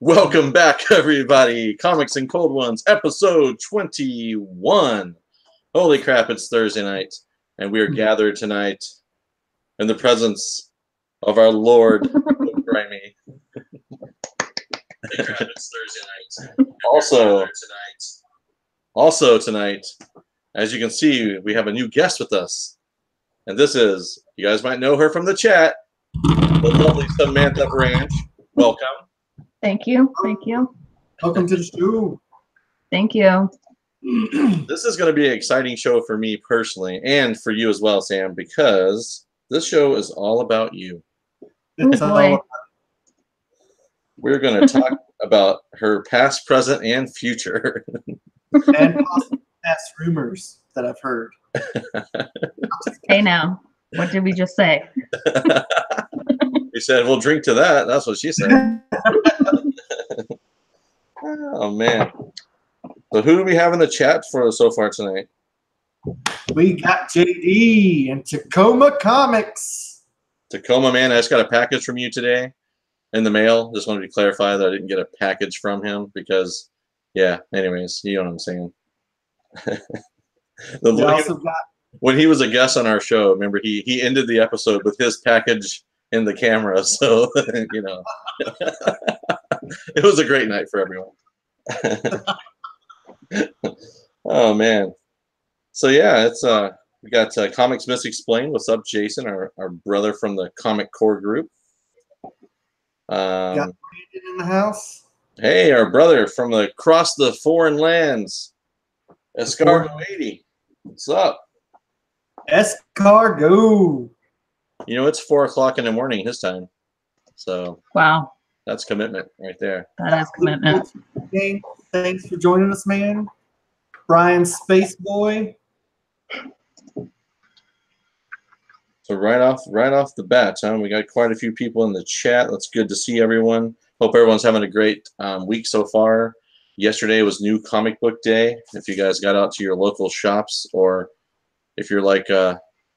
Welcome back, everybody. Comics and Cold Ones, episode 21. Holy crap, it's Thursday night, and we are gathered tonight in the presence of our Lord, Grimy. It's Thursday night. Also tonight, as you can see, we have a new guest with us. And this is, you guys might know her from the chat, the lovely Samantha Branch. Welcome. Thank you. Thank you. Welcome to the show. Thank you. This is going to be an exciting show for me personally, and for you as well, Sam, because this show is all about you. It's boy. We're going to talk about her past, present, and future. and possible past rumors that I've heard. Hey now, what did we just say? He said, we'll drink to that. That's what she said. Oh, man. So who do we have in the chat for so far tonight? We got JD and Tacoma Comics. Tacoma, man, I just got a package from you today in the mail. Just wanted to clarify that I didn't get a package from him because, yeah, anyways, you know what I'm saying. When he was a guest on our show, remember, he ended the episode with his package in the camera. So, you know, it was a great night for everyone. Oh, man. So, yeah, it's we got Comics Misexplained. What's up, Jason, our brother from the Comic Core group. Got Brandon in the house. Hey, our brother from across the foreign lands, Escargo 80. What's up? Escargo. You know, it's 4 o'clock in the morning his time. So Wow. That's commitment right there. That is commitment. Thanks for joining us, man. Brian Space Boy. So right off the bat, we got quite a few people in the chat. That's good to see everyone. Hope everyone's having a great week so far. Yesterday was New Comic Book Day. If you guys got out to your local shops, or if you're like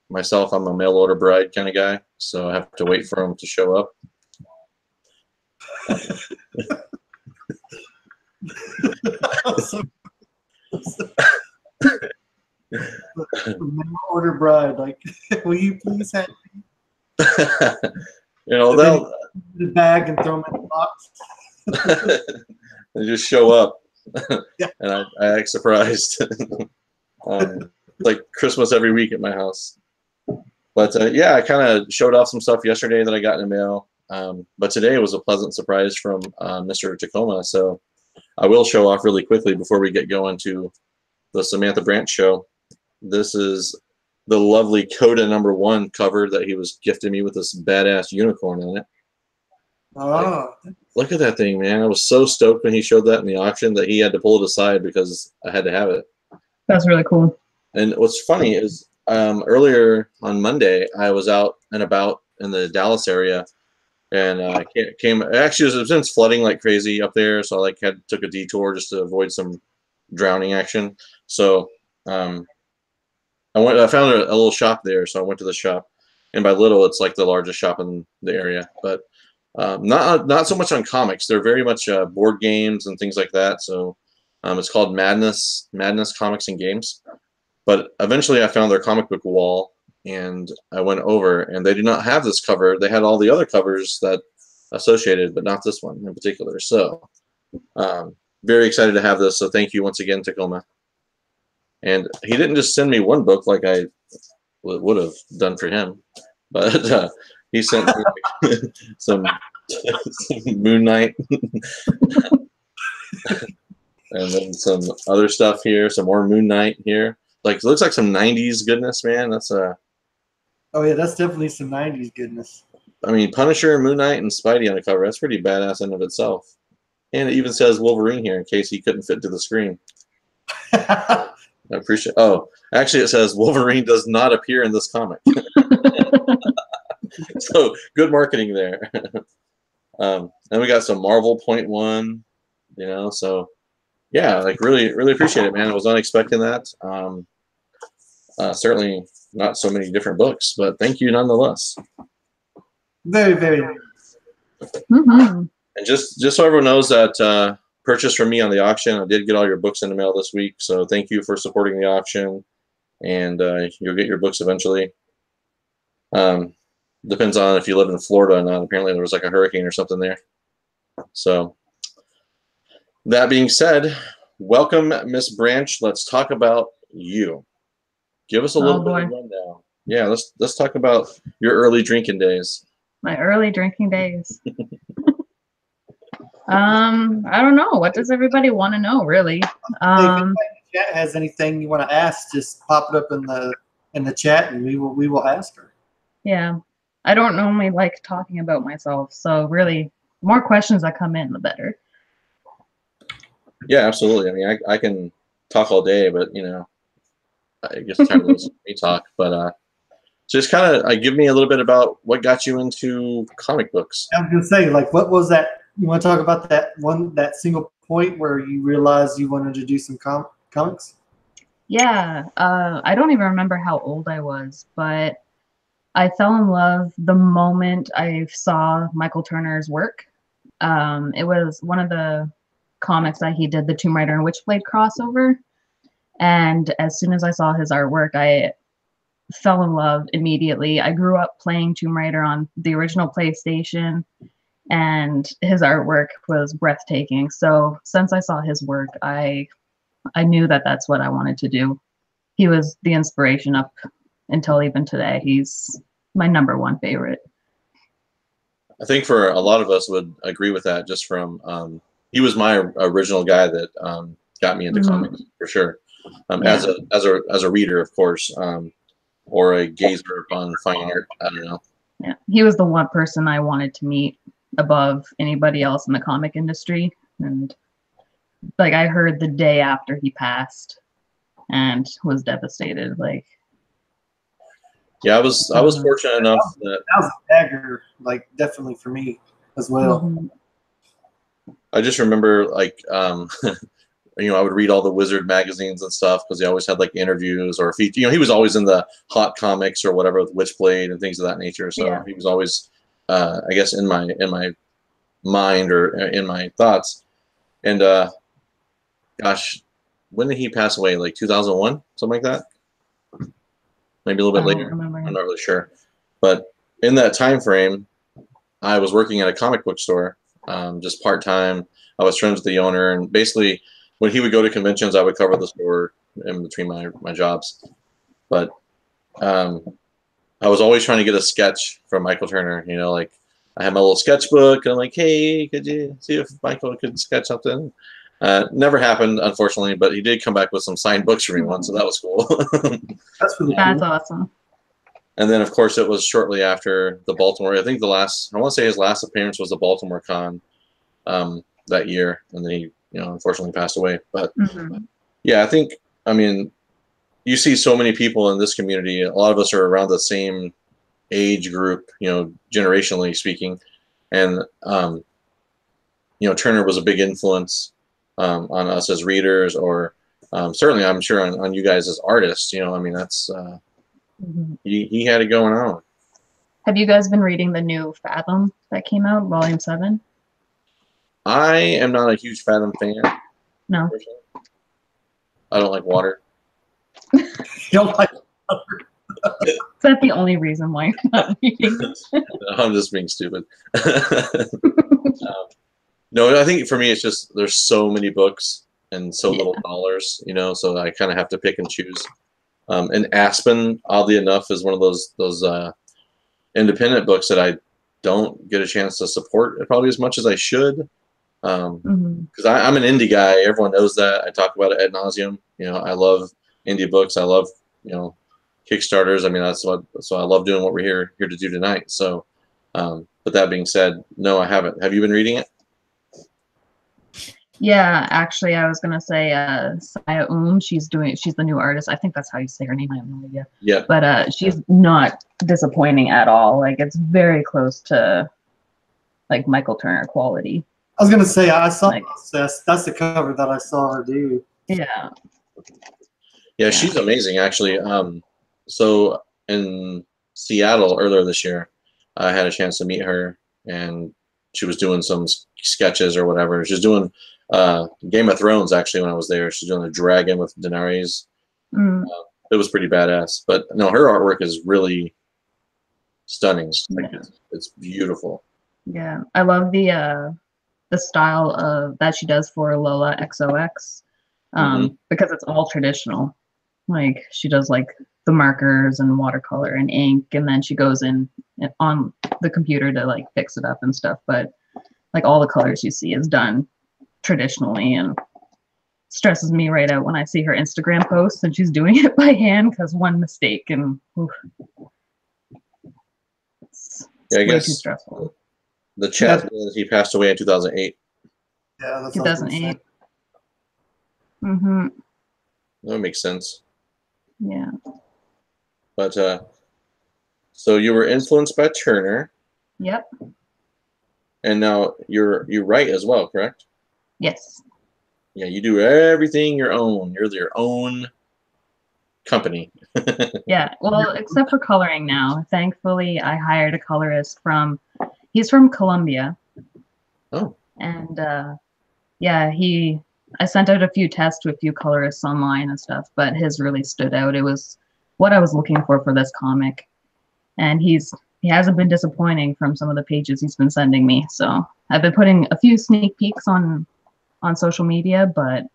myself, I'm a mail order bride kind of guy, so I have to wait for them to show up. Mail order bride, like, will you please have me? You know, they'll the bag and throw them in the box. They just show up, Yeah. and I act surprised. Like Christmas every week at my house. But yeah, I kind of showed off some stuff yesterday that I got in the mail. But today was a pleasant surprise from Mr. Tacoma. So I will show off really quickly before we get going to the Samantha Branch show. This is the lovely Coda #1 cover that he was gifting me with this badass unicorn on it. Oh, Look at that thing, man. I was so stoked when he showed that in the auction that he had to pull it aside because I had to have it. That's really cool. And what's funny is earlier on Monday, I was out and about in the Dallas area, and actually it was been flooding like crazy up there, so I took a detour just to avoid some drowning action. So I found a little shop there, so I went to the shop, and by little, it's like the largest shop in the area, but not so much on comics. They're very much board games and things like that. So it's called Madness Comics and Games. But eventually, I found their comic book wall, and I went over, and they did not have this cover. They had all the other covers that associated, but not this one in particular. So very excited to have this. So thank you once again, Tacoma. And he didn't just send me one book like I would have done for him, but he sent me some Moon Knight and then some other stuff here, some more Moon Knight here. Like, it looks like some 90s goodness, man. That's Oh yeah, that's definitely some 90s goodness. I mean, Punisher, Moon Knight, and Spidey on the cover. That's pretty badass in of itself. And it even says Wolverine here in case he couldn't fit to the screen. I appreciate. Oh, actually, it says Wolverine does not appear in this comic. So good marketing there. Then we got some Marvel .1, you know. So yeah, like really appreciate it, man. I was not expecting that. Certainly not so many different books, but thank you nonetheless. Very, very nice. Mm-hmm. And just so everyone knows that purchase from me on the auction, I did get all your books in the mail this week. So thank you for supporting the auction, and you'll get your books eventually. Depends on if you live in Florida or not. Apparently there was like a hurricane or something there. So that being said, welcome, Miss Branch. Let's talk about you. Give us a little bit of a rundown. Yeah, let's talk about your early drinking days. My early drinking days. I don't know. What does everybody want to know, really? If anybody in the chat has anything you want to ask, just pop it up in the chat, and we will ask her. Yeah, I don't normally like talking about myself, so really, the more questions that come in, the better. Yeah, absolutely. I mean, I can talk all day, but you know, I guess time to listen to me talk. But so just kind of give me a little bit about what got you into comic books. I was gonna say, like, what was that? You want to talk about that single point where you realized you wanted to do some comics? Yeah, I don't even remember how old I was, but I fell in love the moment I saw Michael Turner's work. It was one of the comics that he did, the Tomb Raider and Witchblade crossover. And as soon as I saw his artwork, I fell in love immediately. I grew up playing Tomb Raider on the original PlayStation, and his artwork was breathtaking. So since I saw his work, I knew that that's what I wanted to do. He was the inspiration up until even today. He's my #1 favorite. I think for a lot of us would agree with that. Just from he was my original guy that got me into comics for sure. As a reader, of course, or a gazer upon fine art. I don't know. Yeah, he was the one person I wanted to meet above anybody else in the comic industry, and like I heard the day after he passed, and was devastated. Like, yeah, I was fortunate enough that was a dagger, like definitely for me as well. I just remember like you know, I would read all the Wizard magazines and stuff because he always had like interviews or feature. You know, he was always in the hot comics or whatever with Witchblade and things of that nature. So he was always, I guess, in my mind or in my thoughts. And gosh, when did he pass away? Like 2001, something like that. Maybe a little bit later. I'm not really sure. But in that time frame, I was working at a comic book store, just part time. I was friends with the owner, and basically, when he would go to conventions, I would cover the store in between my jobs. But I was always trying to get a sketch from Michael Turner. You know, like I had my little sketchbook, and I'm like, hey, could you see if Michael could sketch something? Never happened, unfortunately, but he did come back with some signed books for me once, so that was cool. That's really That's awesome. And then, of course, it was shortly after the Baltimore. I think I want to say his last appearance was the Baltimore Con that year, and then he, you know, unfortunately passed away. But yeah, I mean, you see so many people in this community. A lot of us are around the same age group, you know, generationally speaking, and you know, Turner was a big influence on us as readers, or certainly, I'm sure on you guys as artists. You know, I mean, that's he had it going on. Have you guys been reading the new Fathom that came out, Volume 7? I am not a huge Fathom fan. No. Personally. I don't like water. You don't like water? Is that the only reason why you're not reading it? I'm just being stupid. No, I think for me, it's just there's so many books and so little dollars, you know, so I kind of have to pick and choose. And Aspen, oddly enough, is one of those independent books that I don't get a chance to support probably as much as I should. Because I'm an indie guy. Everyone knows that. I talk about it ad nauseum. You know, I love indie books. I love, you know, Kickstarters. I mean, so I love doing what we're here to do tonight. So, but that being said, no, I haven't. Have you been reading it? Yeah, actually, I was gonna say Saya she's the new artist. I think that's how you say her name. I have no idea. Yeah. But she's not disappointing at all. Like, it's very close to like Michael Turner quality. I was gonna say I saw that's the cover that I saw her do. Yeah. Yeah, she's amazing actually. So in Seattle earlier this year, I had a chance to meet her, and she was doing some sketches or whatever. She's doing Game of Thrones actually when I was there. She's doing a dragon with Daenerys. It was pretty badass. But no, her artwork is really stunning. Like it's beautiful. Yeah, I love the style of that she does for Lola XOX, because it's all traditional. Like she does like the markers and watercolor and ink, and then she goes in on the computer to like fix it up and stuff. But like all the colors you see is done traditionally, and stresses me right out when I see her Instagram posts and she's doing it by hand because one mistake and it's I way guess too stressful. The chat says he passed away in 2008. Yeah, that's 2008. That makes sense. Yeah. But so you were influenced by Turner. Yep. And now you write as well, correct? Yes. Yeah, you do everything your own. You're your own company. Yeah. Well, except for coloring now. Thankfully, I hired a colorist he's from Colombia. Oh. And yeah, I sent out a few tests to a few colorists online and stuff, but his really stood out. It was what I was looking for this comic. And he hasn't been disappointing from some of the pages he's been sending me. So I've been putting a few sneak peeks on social media, but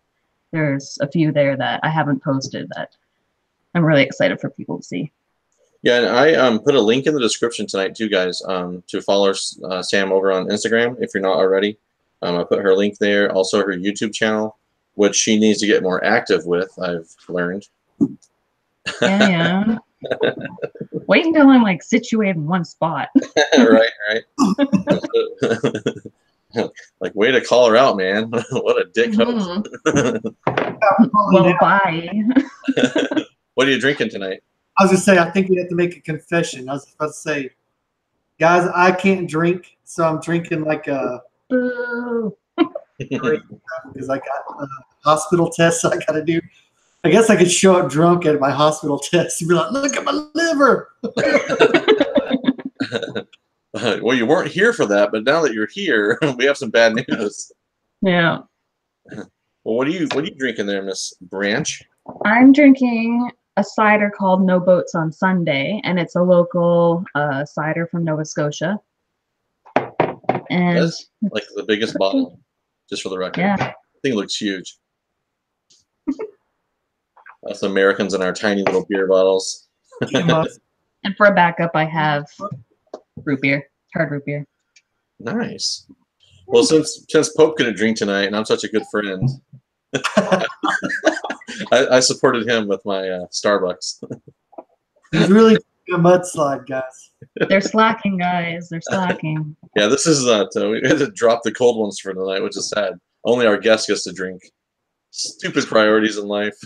there's a few there that I haven't posted that I'm really excited for people to see. Yeah, and I put a link in the description tonight too, guys, to follow Sam over on Instagram if you're not already. I put her link there, also her YouTube channel, which she needs to get more active with, I've learned. Yeah. Wait until I'm like situated in one spot. Right. Like, way to call her out, man. What a dick host. Well, bye. What are you drinking tonight? I was going to say, I think we have to make a confession. I was about to say, guys, I can't drink, so I'm drinking like a because I got hospital tests I got to do. I guess I could show up drunk at my hospital test and be like, look at my liver. Well, you weren't here for that, but now that you're here, we have some bad news. Yeah. Well, what are you drinking there, Miss Branch? I'm drinking a cider called No Boats on Sunday, and it's a local cider from Nova Scotia. And that's like the biggest bottle, just for the record. Yeah. I think it looks huge. Us Americans and our tiny little beer bottles. And for a backup, I have root beer, hard root beer. Nice. Well, since Pope couldn't drink tonight, and I'm such a good friend, I supported him with my Starbucks. He's really a mudslide, guys. They're slacking, guys. They're slacking. Yeah, this is we had to drop the cold ones for tonight, which is sad. Only our guest gets to drink. Stupid priorities in life.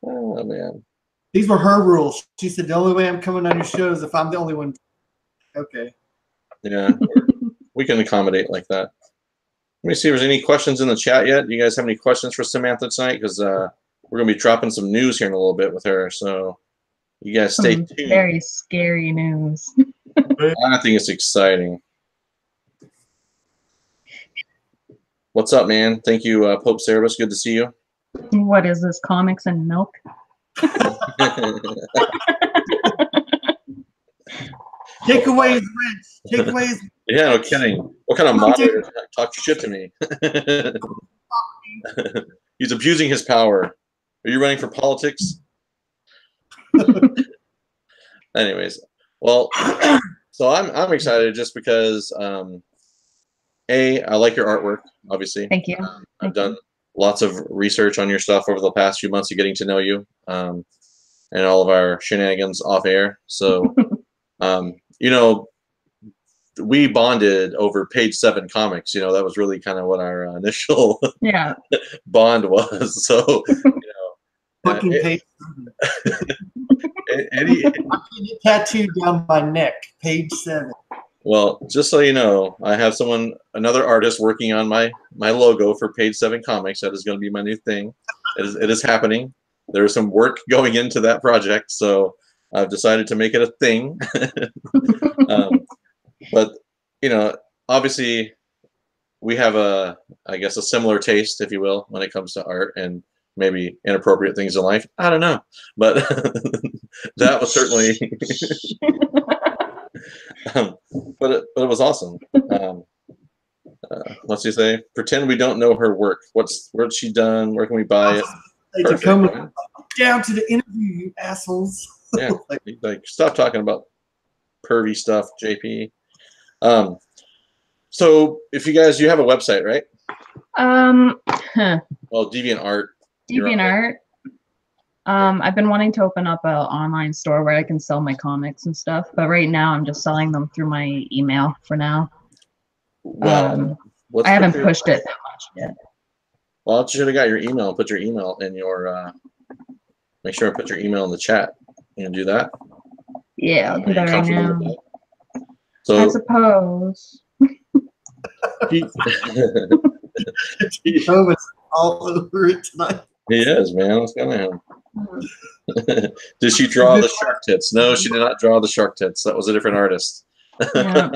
Oh man. These were her rules. She said the only way I'm coming on your show is if I'm the only one. Okay. Yeah, we can accommodate like that. Let me see if there's any questions in the chat yet. Do you guys have any questions for Samantha tonight? Because we're going to be dropping some news here in a little bit with her. So you guys stay tuned. Very scary news. I think it's exciting. What's up, man? Thank you, Pope Cerebus. Good to see you. What is this, comics and milk? Takeaways, Rich. Takeaways. Yeah, no kidding. What kind of moderator talk shit to me? He's abusing his power. Are you running for politics? Anyways, well, so I'm excited just because I like your artwork, obviously. Thank you. I've done lots of research on your stuff over the past few months of getting to know you, and all of our shenanigans off air. So, we bonded over Page 7 Comics. That was really kind of what our initial bond was. So, Fucking Page 7. I'm tattooed down my neck. Page 7. Well, just so you know, I have another artist working on my logo for Page 7 Comics. That is going to be my new thing. It is happening. There is some work going into that project, so I've decided to make it a thing. But obviously we have I guess a similar taste, if you will, when it comes to art and maybe inappropriate things in life. I don't know, but that was certainly, but it was awesome. What's he say? Pretend we don't know her work. What's she done? Where can we buy it? Perfect, to come down to the interview, you assholes. Yeah, like stop talking about pervy stuff, JP. So if you have a website, right? Well, DeviantArt. DeviantArt. I've been wanting to open up an online store where I can sell my comics and stuff, but right now I'm just selling them through my email for now. Well, I haven't pushed it that much yet. Well, you should have got your email. Put your email in your. Make sure I put your email in the chat. You can do that. Yeah, I'll do that right now. So I suppose. Jehovah's all over it tonight. He is, man. What's going on? Did she draw the shark tits? No, she did not draw the shark tits. That was a different artist. Yeah.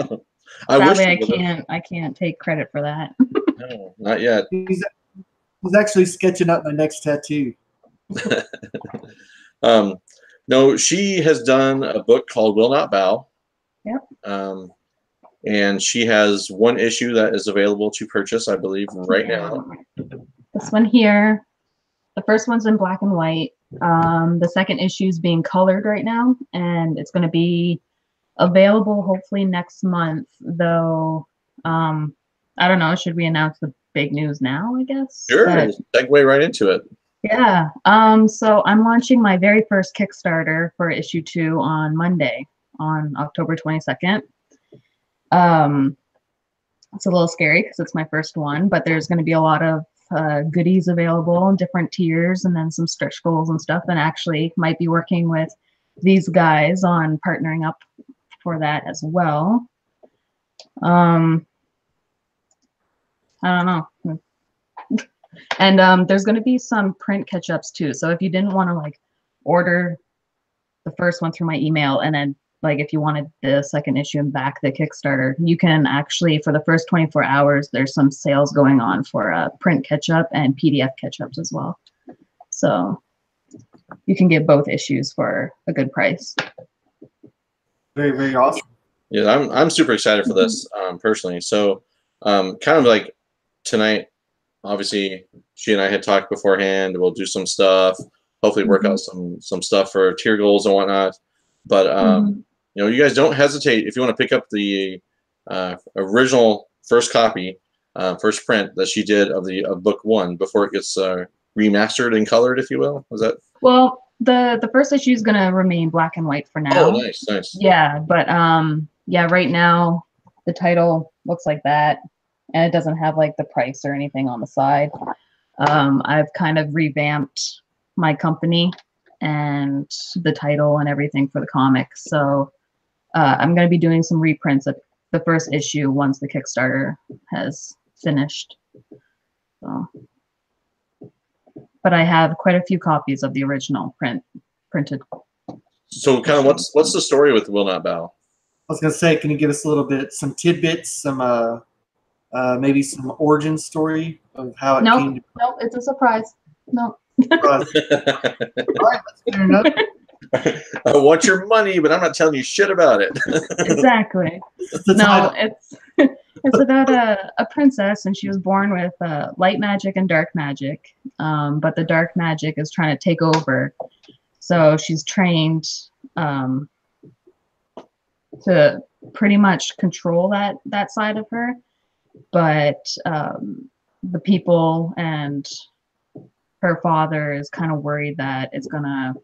Sadly, I can't take credit for that. No, not yet. He's actually sketching up my next tattoo. No, she has done a book called Will Not Bow. Yep. And she has one issue that is available to purchase, I believe, right now. This one here. The first one's in black and white. The second issue is being colored right now, and it's going to be available hopefully next month. Though, I don't know. Should we announce the big news now? I guess. Sure. Segue right into it. Yeah. So I'm launching my very first Kickstarter for issue 2 on Monday, on October 22nd. It's a little scary because it's my first one, but there's going to be a lot of goodies available in different tiers, and then some stretch goals and stuff, and actually might be working with these guys on partnering up for that as well. I don't know. And there's going to be some print catch-ups too. So if you didn't want to like order the first one through my email, and then like if you wanted the second issue and back the Kickstarter, you can actually, for the first 24 hours, there's some sales going on for print catch-up and PDF catch-ups as well. So you can get both issues for a good price. Very, very awesome. Yeah, I'm super excited for this personally. So kind of like tonight, obviously she and I had talked beforehand. We'll do some stuff, hopefully work out some stuff for tier goals and whatnot. But you know, you guys don't hesitate if you want to pick up the original first copy, first print that she did of book 1 before it gets remastered and colored, if you will. Was that? Well, the first issue is going to remain black and white for now. Oh, nice. Yeah, but yeah, right now the title looks like that, and it doesn't have like the price or anything on the side. I've kind of revamped my company and the title and everything for the comics. So I'm going to be doing some reprints of the first issue once the Kickstarter has finished. So, but I have quite a few copies of the original printed. So kind of what's the story with Will Not Bow? I was going to say, can you give us a little bit, some tidbits, some maybe some origin story of how it came to be? Nope, it's a surprise. No. All right, that's fair enough. I want your money, but I'm not telling you shit about it. Exactly. No, it's about a princess, and she was born with light magic and dark magic. But the dark magic is trying to take over. So she's trained to pretty much control that side of her. But the people and her father is kind of worried that it's gonna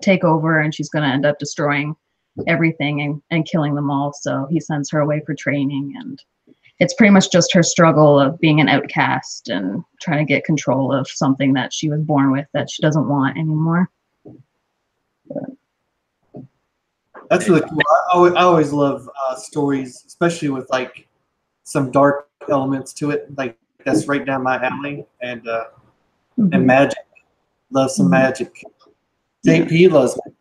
take over, and she's gonna end up destroying everything and killing them all. So he sends her away for training, and it's pretty much just her struggle of being an outcast and trying to get control of something that she was born with that she doesn't want anymore. That's really cool. I always love stories, especially with like some dark elements to it. Like that's right down my alley. And and magic. Love some magic. JP loves it.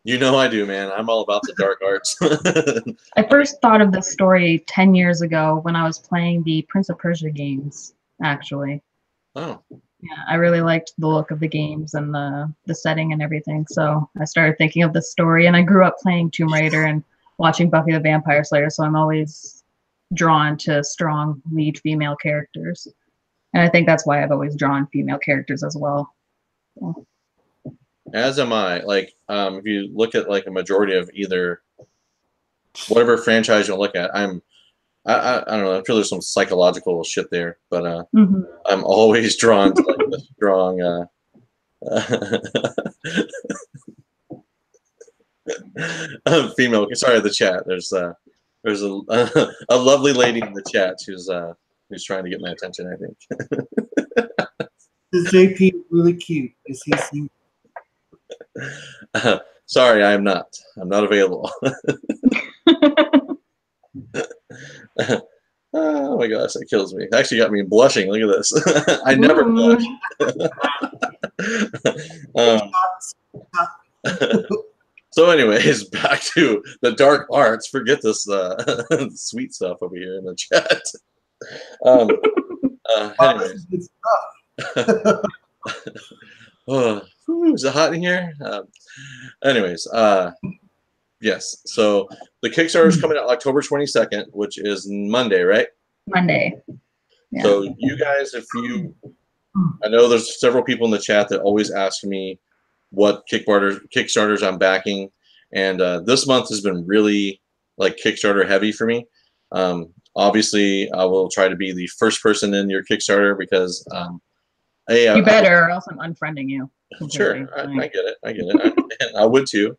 You know I do, man. I'm all about the dark arts. I first thought of this story 10 years ago when I was playing the Prince of Persia games, actually. Oh, Yeah, I really liked the look of the games and the setting and everything. So I started thinking of this story, and I grew up playing Tomb Raider and watching Buffy the Vampire Slayer, so I'm always drawn to strong lead female characters. And I think that's why I've always drawn female characters as well. So, as am I. Like, if you look at like a majority of either whatever franchise you look at, I don't know. I'm sure there's some psychological shit there, but mhm. I'm always drawn to like the strong. Female. Sorry, the chat. There's a a lovely lady in the chat who's trying to get my attention. I think. Is JP really cute? Is he single? Sorry, I am not. I'm not available. Oh my gosh, that kills me. It actually got me blushing. Look at this. I never blush. So anyways, back to the dark arts. Forget this sweet stuff over here in the chat. Anyways. Is it hot in here? Anyways, yes. So the Kickstarter is coming out October 22nd, which is Monday, right? Monday. Yeah. So you guys, I know there's several people in the chat that always ask me what Kickstarters I'm backing, and this month has been really like Kickstarter heavy for me. Obviously, I will try to be the first person in your Kickstarter because you better, or else I'm unfriending you. Sure, I get it. I get it. I would too.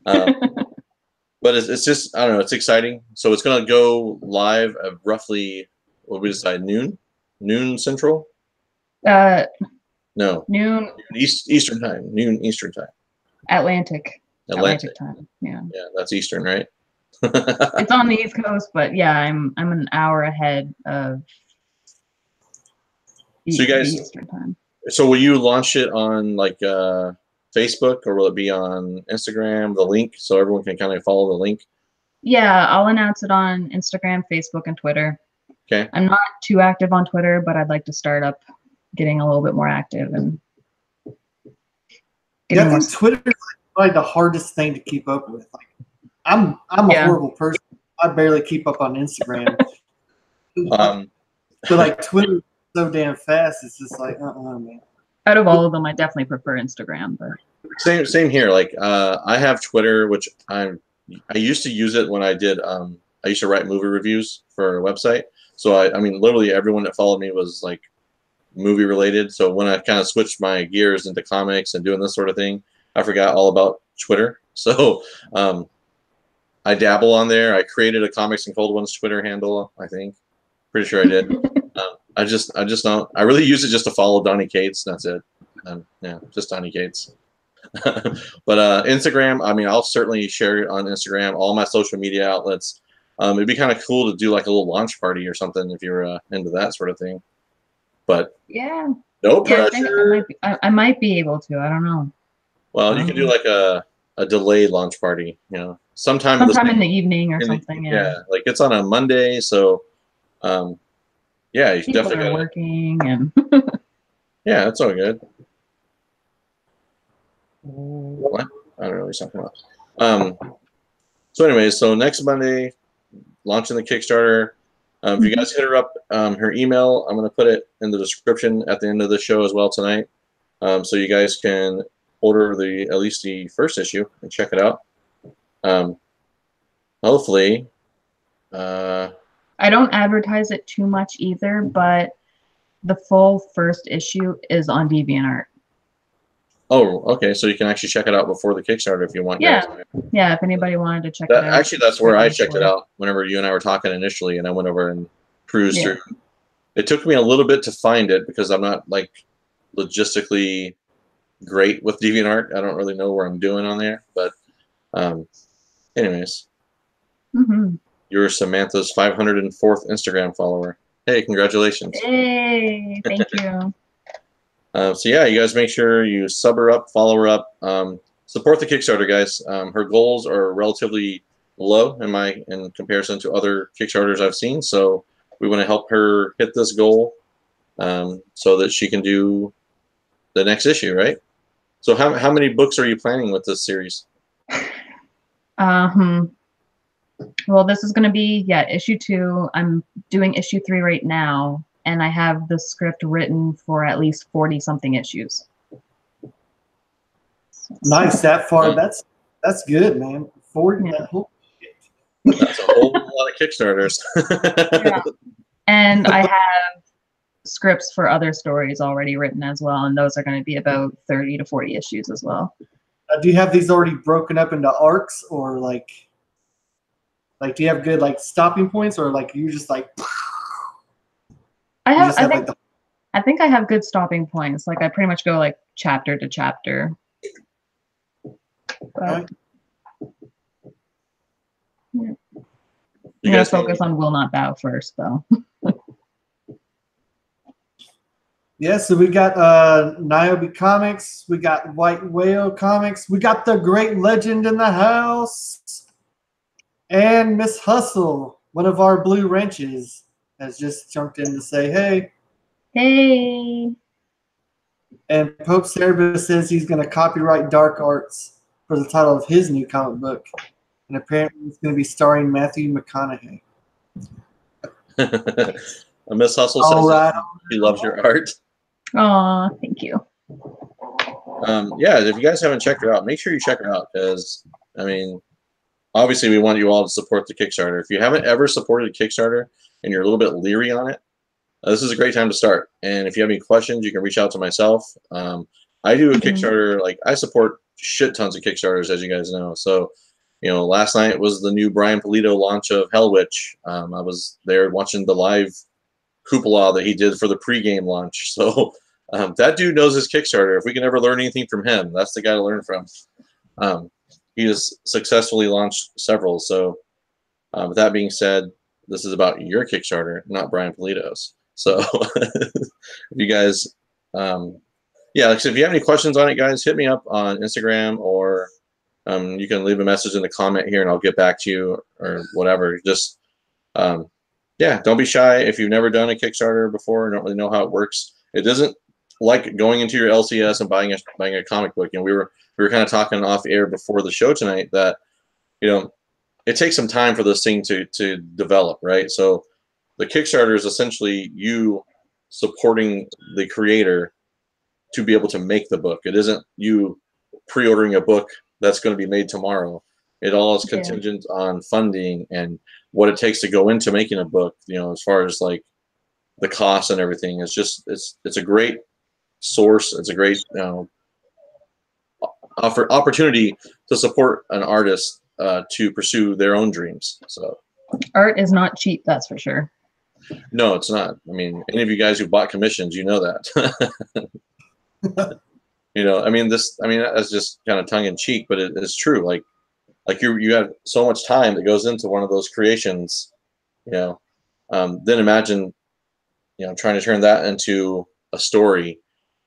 But it's just, I don't know, it's exciting. So it's going to go live at roughly, what was it, noon Central? No. Noon. Eastern time. Noon Eastern time. Atlantic time. Yeah. Yeah, that's Eastern, right? It's on the East Coast, but yeah, I'm an hour ahead of so you guys, Eastern time. So will you launch it on like Facebook, or will it be on Instagram, the link, so everyone can kind of follow the link? Yeah, I'll announce it on Instagram, Facebook, and Twitter. Okay. I'm not too active on Twitter, but I'd like to start up getting a little bit more active and I think Twitter is like the hardest thing to keep up with. Like, I'm a horrible person. I barely keep up on Instagram. So like Twitter is so damn fast. It's just like, man. Out of all of them, I definitely prefer Instagram. But same here. Like I have Twitter, which I used to use it when I did. I used to write movie reviews for a website. So I mean, literally everyone that followed me was like movie related. So when I kind of switched my gears into comics and doing this sort of thing, I forgot all about Twitter. So I dabble on there. I created a Comics and Cold Ones Twitter handle, I think. Pretty sure I did. I just don't. I really use it just to follow Donnie Cates. That's it. Yeah, just Donnie Cates. But Instagram, I mean, I'll certainly share it on Instagram, all my social media outlets. It'd be kind of cool to do like a little launch party or something if you're into that sort of thing. But yeah, no pressure. I might be able to. I don't know. Well, you can do like a delayed launch party, you know, sometime in the evening or something. Yeah, like it's on a Monday, so yeah, you people definitely are working and yeah, it's all good. What? I don't know what you're talking about. So anyways, so next Monday, launching the Kickstarter. If you guys hit her up, her email, I'm going to put it in the description at the end of the show as well tonight, so you guys can order at least the first issue and check it out. Hopefully. I don't advertise it too much either, but the full first issue is on DeviantArt. Oh, okay. So you can actually check it out before the Kickstarter if you want. Yeah, yeah. If anybody wanted to check it out. Actually, that's where I checked it out whenever you and I were talking initially, and I went over and cruised through. It took me a little bit to find it because I'm not like logistically great with DeviantArt. I don't really know where I'm doing on there, but anyways. You're Samantha's 504th Instagram follower. Hey, congratulations. Hey, thank you. So yeah, you guys make sure you sub her up, follow her up. support the Kickstarter, guys. Her goals are relatively low in comparison to other Kickstarters I've seen, so we want to help her hit this goal so that she can do the next issue, right? So how many books are you planning with this series? Well, this is going to be, issue 2. I'm doing issue 3 right now, and I have the script written for at least 40-something issues. Nice, that far. That's good, man. 40. Yeah. That's a whole lot of Kickstarters. Yeah. And I have scripts for other stories already written as well, and those are going to be about 30 to 40 issues as well. Do you have these already broken up into arcs, or like do you have good like stopping points, or like you just like? I think I have good stopping points. Like I pretty much go like chapter to chapter. But, yeah. You gotta focus on Will Not Bow first, though. Yeah, so we got Niobe Comics, we got White Whale Comics, we got the Great Legend in the house, and Miss Hustle, one of our blue wrenches, has just jumped in to say, hey. Hey. And Pope Cerebus says he's going to copyright Dark Arts for the title of his new comic book, and apparently it's going to be starring Matthew McConaughey. Miss Hustle says she loves your art. Aw, thank you. Yeah, if you guys haven't checked her out, make sure you check her out, because, I mean, obviously we want you all to support the Kickstarter. If you haven't ever supported a Kickstarter and you're a little bit leery on it, this is a great time to start. And if you have any questions, you can reach out to myself. I do a Kickstarter, like I support shit tons of Kickstarters, as you guys know. So, you know, last night was the new Brian Pulido launch of Hell Witch. I was there watching the live hoopla that he did for the pregame launch. So that dude knows his Kickstarter. If we can ever learn anything from him, that's the guy to learn from. He has successfully launched several. So with that being said, this is about your Kickstarter, not Brian Pulido's. So if you guys, yeah, like I said, if you have any questions on it, guys, hit me up on Instagram, or you can leave a message in the comment here and I'll get back to you, or whatever. Just, yeah, don't be shy. If you've never done a Kickstarter before and don't really know how it works, it isn't like going into your LCS and buying a comic book. And we were kind of talking off air before the show tonight that, you know, it takes some time for this thing to develop, right? So the Kickstarter is essentially you supporting the creator to be able to make the book. It isn't you pre-ordering a book that's going to be made tomorrow. It all is contingent on funding and what it takes to go into making a book, you know, as far as like the cost and everything. It's just, it's a great source. It's a great, you know, opportunity to support an artist to pursue their own dreams. So art is not cheap, that's for sure. No, it's not. I mean, any of you guys who bought commissions, you know that. You know, I mean, that's just kind of tongue in cheek, but it's true. Like you have so much time that goes into one of those creations, you know. Then imagine, you know, trying to turn that into a story,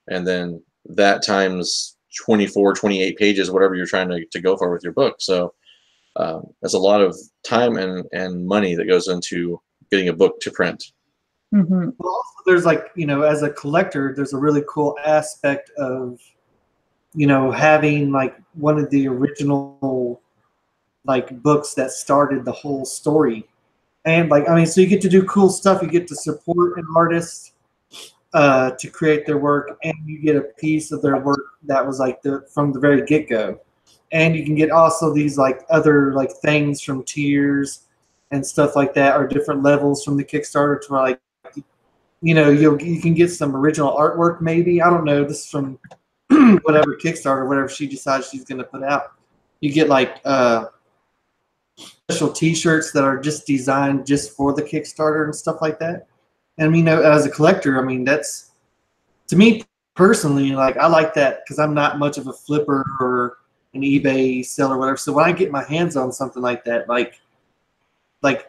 and then that times 24, 28 pages, whatever you're trying to go for with your book. So there's a lot of time and money that goes into getting a book to print. Well, also there's like, you know, as a collector, there's a really cool aspect of, you know, having like one of the original like books that started the whole story. And like, I mean, so you get to do cool stuff. You get to support an artist to create their work, and you get a piece of their work that was like from the very get-go. And you can get also these like other like things from tiers and stuff like that, or different levels from the Kickstarter to like, you know, you can get some original artwork maybe. I don't know. This is from whatever Kickstarter, whatever she decides she's going to put out. You get like special T-shirts that are just designed just for the Kickstarter and stuff like that. And, you know, as a collector, I mean, that's, to me personally, like, I like that because I'm not much of a flipper or an eBay seller or whatever. So when I get my hands on something like that, like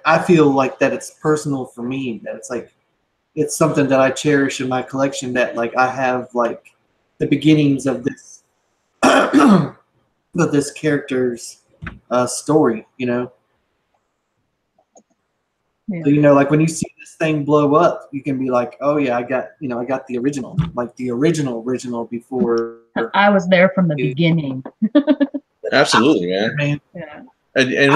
I feel like that it's personal for me, that it's like, it's something that I cherish in my collection, that like I have like the beginnings of this of this character's story, you know. Yeah. So, you know, like when you see this thing blow up, you can be like, oh yeah, I got the original, like the original before. I was there from the beginning. Absolutely, man. Man, Yeah. And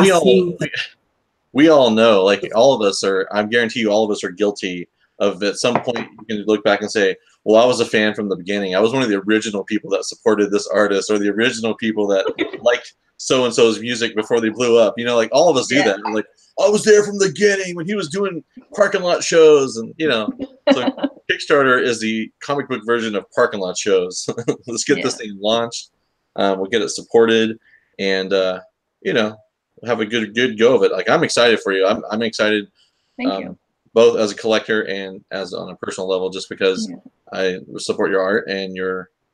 we all know, like all of us are, I guarantee you all of us are guilty of at some point you can look back and say, well, I was a fan from the beginning. I was one of the original people that supported this artist, or the original people that liked so-and-so's music before they blew up. You know, like all of us do that. We're like, I was there from the beginning when he was doing parking lot shows, and you know, so Kickstarter is the comic book version of parking lot shows. Let's get this thing launched. We'll get it supported, and you know, have a good go of it. Like I'm excited for you. I'm excited. Thank you. Both as a collector and as on a personal level, just because I support your art and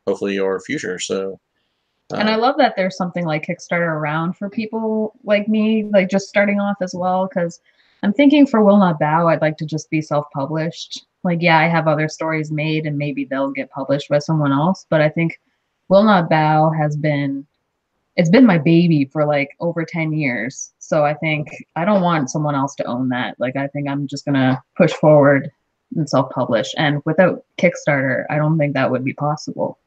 hopefully your future. So, and I love that there's something like Kickstarter around for people like me, like just starting off as well. Because I'm thinking for Will Not Bow, I'd like to just be self-published. Like, yeah, I have other stories made, and maybe they'll get published by someone else. But I think Will Not Bow it's been my baby for like over 10 years. So I think I don't want someone else to own that. Like, I think I'm just going to push forward and self-publish. And without Kickstarter, I don't think that would be possible.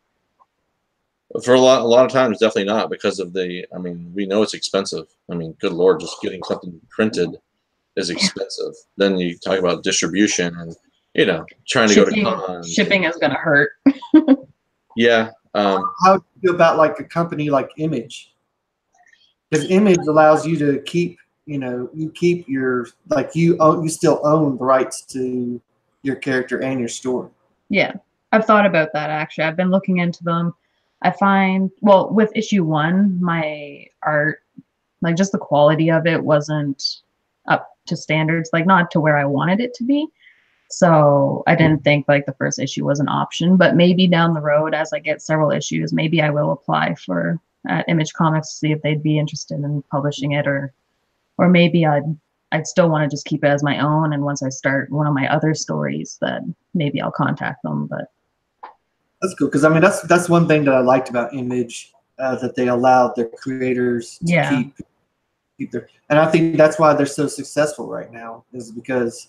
For a lot of times, definitely not, because of I mean, we know it's expensive. I mean, good Lord, just getting something printed is expensive. Then you talk about distribution and, you know, trying to go to cons. Shipping is going to hurt. Yeah. How do you feel about like a company like Image? Because Image allows you to keep, you know, you keep your, like you still own the rights to your character and your story. Yeah, I've thought about that actually. I've been looking into them. I find, well, with issue 1, my art, like just the quality of it wasn't up to standards, like not to where I wanted it to be. So I didn't think like the first issue was an option, but maybe down the road as I get several issues, maybe I will apply for Image Comics to see if they'd be interested in publishing it, or maybe I'd still want to just keep it as my own. And once I start one of my other stories, then maybe I'll contact them. But that's cool, because I mean that's one thing that I liked about Image, that they allowed their creators to keep their, and I think that's why they're so successful right now, is because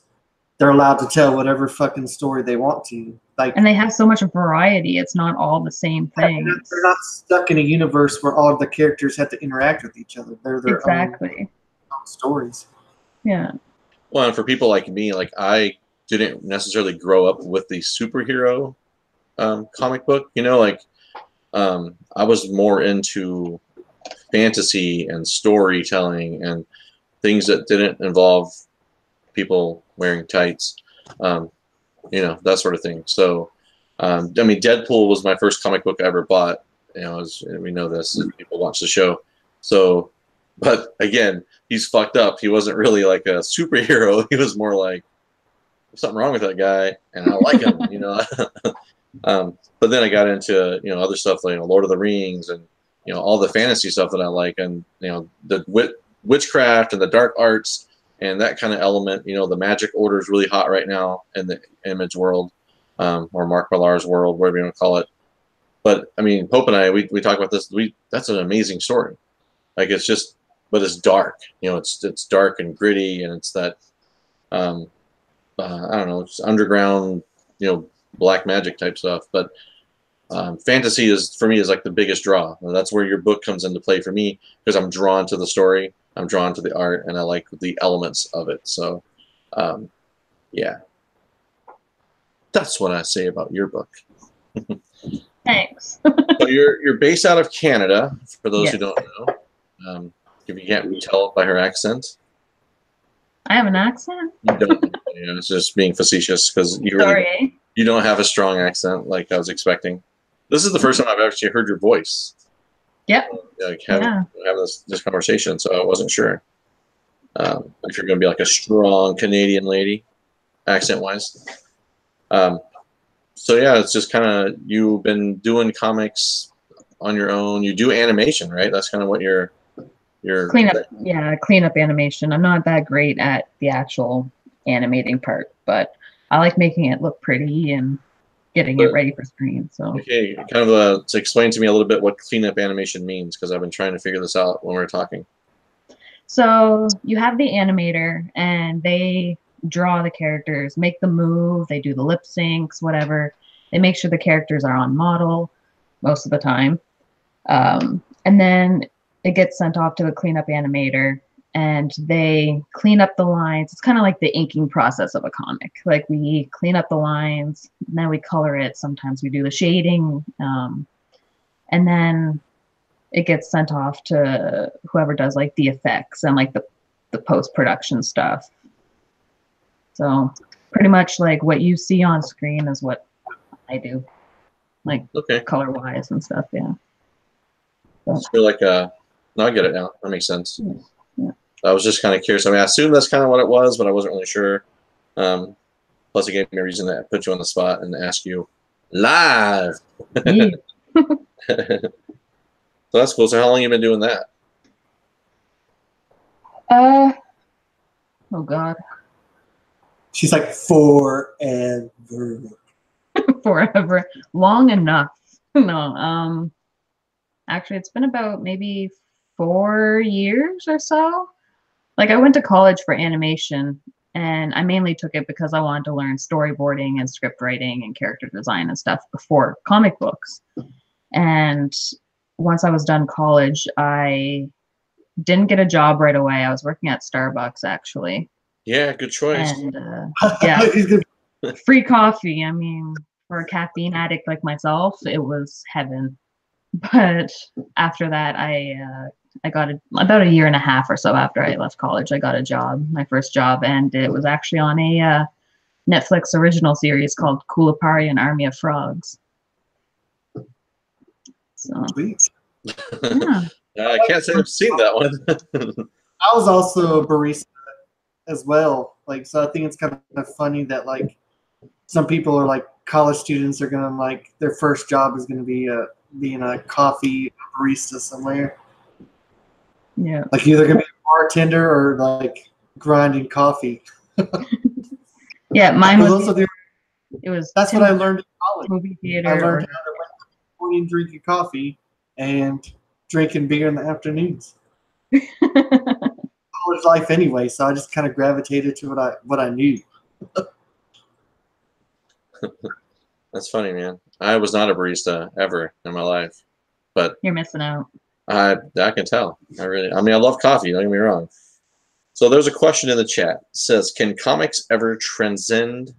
they're allowed to tell whatever fucking story they want to. Like, and they have so much variety. It's not all the same thing. They're not stuck in a universe where all of the characters have to interact with each other. They're their own stories. Yeah. Well, and for people like me, like I didn't necessarily grow up with the superhero comic book. You know, like I was more into fantasy and storytelling and things that didn't involve people wearing tights, you know, that sort of thing. So, I mean, Deadpool was my first comic book I ever bought. You know, we know this, people watch the show. So, but again, he's fucked up. He wasn't really like a superhero. He was more like, there's something wrong with that guy, and I like him, you know. But then I got into, you know, other stuff like, you know, Lord of the Rings and, you know, all the fantasy stuff that I like, and, you know, the witchcraft and the dark arts and that kind of element. You know, the magic order is really hot right now in the Image world, or Mark Millar's world, whatever you want to call it. But I mean, Pope and I, we talk about this. That's an amazing story. Like, it's just, but it's dark. You know, it's dark and gritty, and it's that I don't know, it's underground, you know, black magic type stuff. But fantasy is, for me, is like the biggest draw. And that's where your book comes into play for me, because I'm drawn to the story, I'm drawn to the art, and I like the elements of it. So, yeah, that's what I say about your book. Thanks. So you're based out of Canada, for those who don't know. If you can't tell by her accent. I have an accent? You don't. You know, it's just being facetious, because you don't have a strong accent like I was expecting. This is the first time I've actually heard your voice. Yep. Like have this conversation, so I wasn't sure if you're going to be like a strong Canadian lady, accent-wise. So yeah, it's just kind of, you've been doing comics on your own. You do animation, right? That's kind of what your cleanup animation. I'm not that great at the actual animating part, but I like making it look pretty, and getting it ready for screen. So okay, kind of to explain to me a little bit what cleanup animation means, because I've been trying to figure this out when we were talking. So you have the animator, and they draw the characters, make them move, they do the lip syncs, whatever. They make sure the characters are on model most of the time. And then it gets sent off to the cleanup animator, and they clean up the lines. It's kind of like the inking process of a comic. Like we clean up the lines, then we color it. Sometimes we do the shading, and then it gets sent off to whoever does like the effects and like the post-production stuff. So pretty much like what you see on screen is what I do, like color-wise and stuff. Yeah. So. I feel like no, I get it now. That makes sense. Yeah. I was just kind of curious. I mean, I assumed that's kind of what it was, but I wasn't really sure. Plus, it gave me a reason to put you on the spot and ask you live. Yeah. So that's cool. So how long have you been doing that? Oh God. She's like forever. Forever. Long enough. No. Actually, it's been about maybe 4 years or so. Like I went to college for animation, and I mainly took it because I wanted to learn storyboarding and script writing and character design and stuff before comic books. And once I was done college, I didn't get a job right away. I was working at Starbucks, actually. Yeah, good choice. And yeah, free coffee. I mean, for a caffeine addict like myself, it was heaven. But after that, I got about a year and a half or so after I left college, I got a job, my first job, and it was actually on a Netflix original series called Kulapari and Army of Frogs. So, yeah. I can't say I've seen that one. I was also a barista as well. Like, so I think it's kind of funny that like some people are like college students are gonna like their first job is gonna be being a coffee barista somewhere. Yeah. Like either gonna be a bartender or like grinding coffee. Yeah, mine was. It was. That's what I learned in college. Movie theater. I learned how to wake up in the morning, drinking coffee, and drinking beer in the afternoons. College life anyway, so I just kind of gravitated to what I knew. That's funny, man. I was not a barista ever in my life, but you're missing out. I can tell. I mean, I love coffee. Don't get me wrong. So there's a question in the chat. It says, can comics ever transcend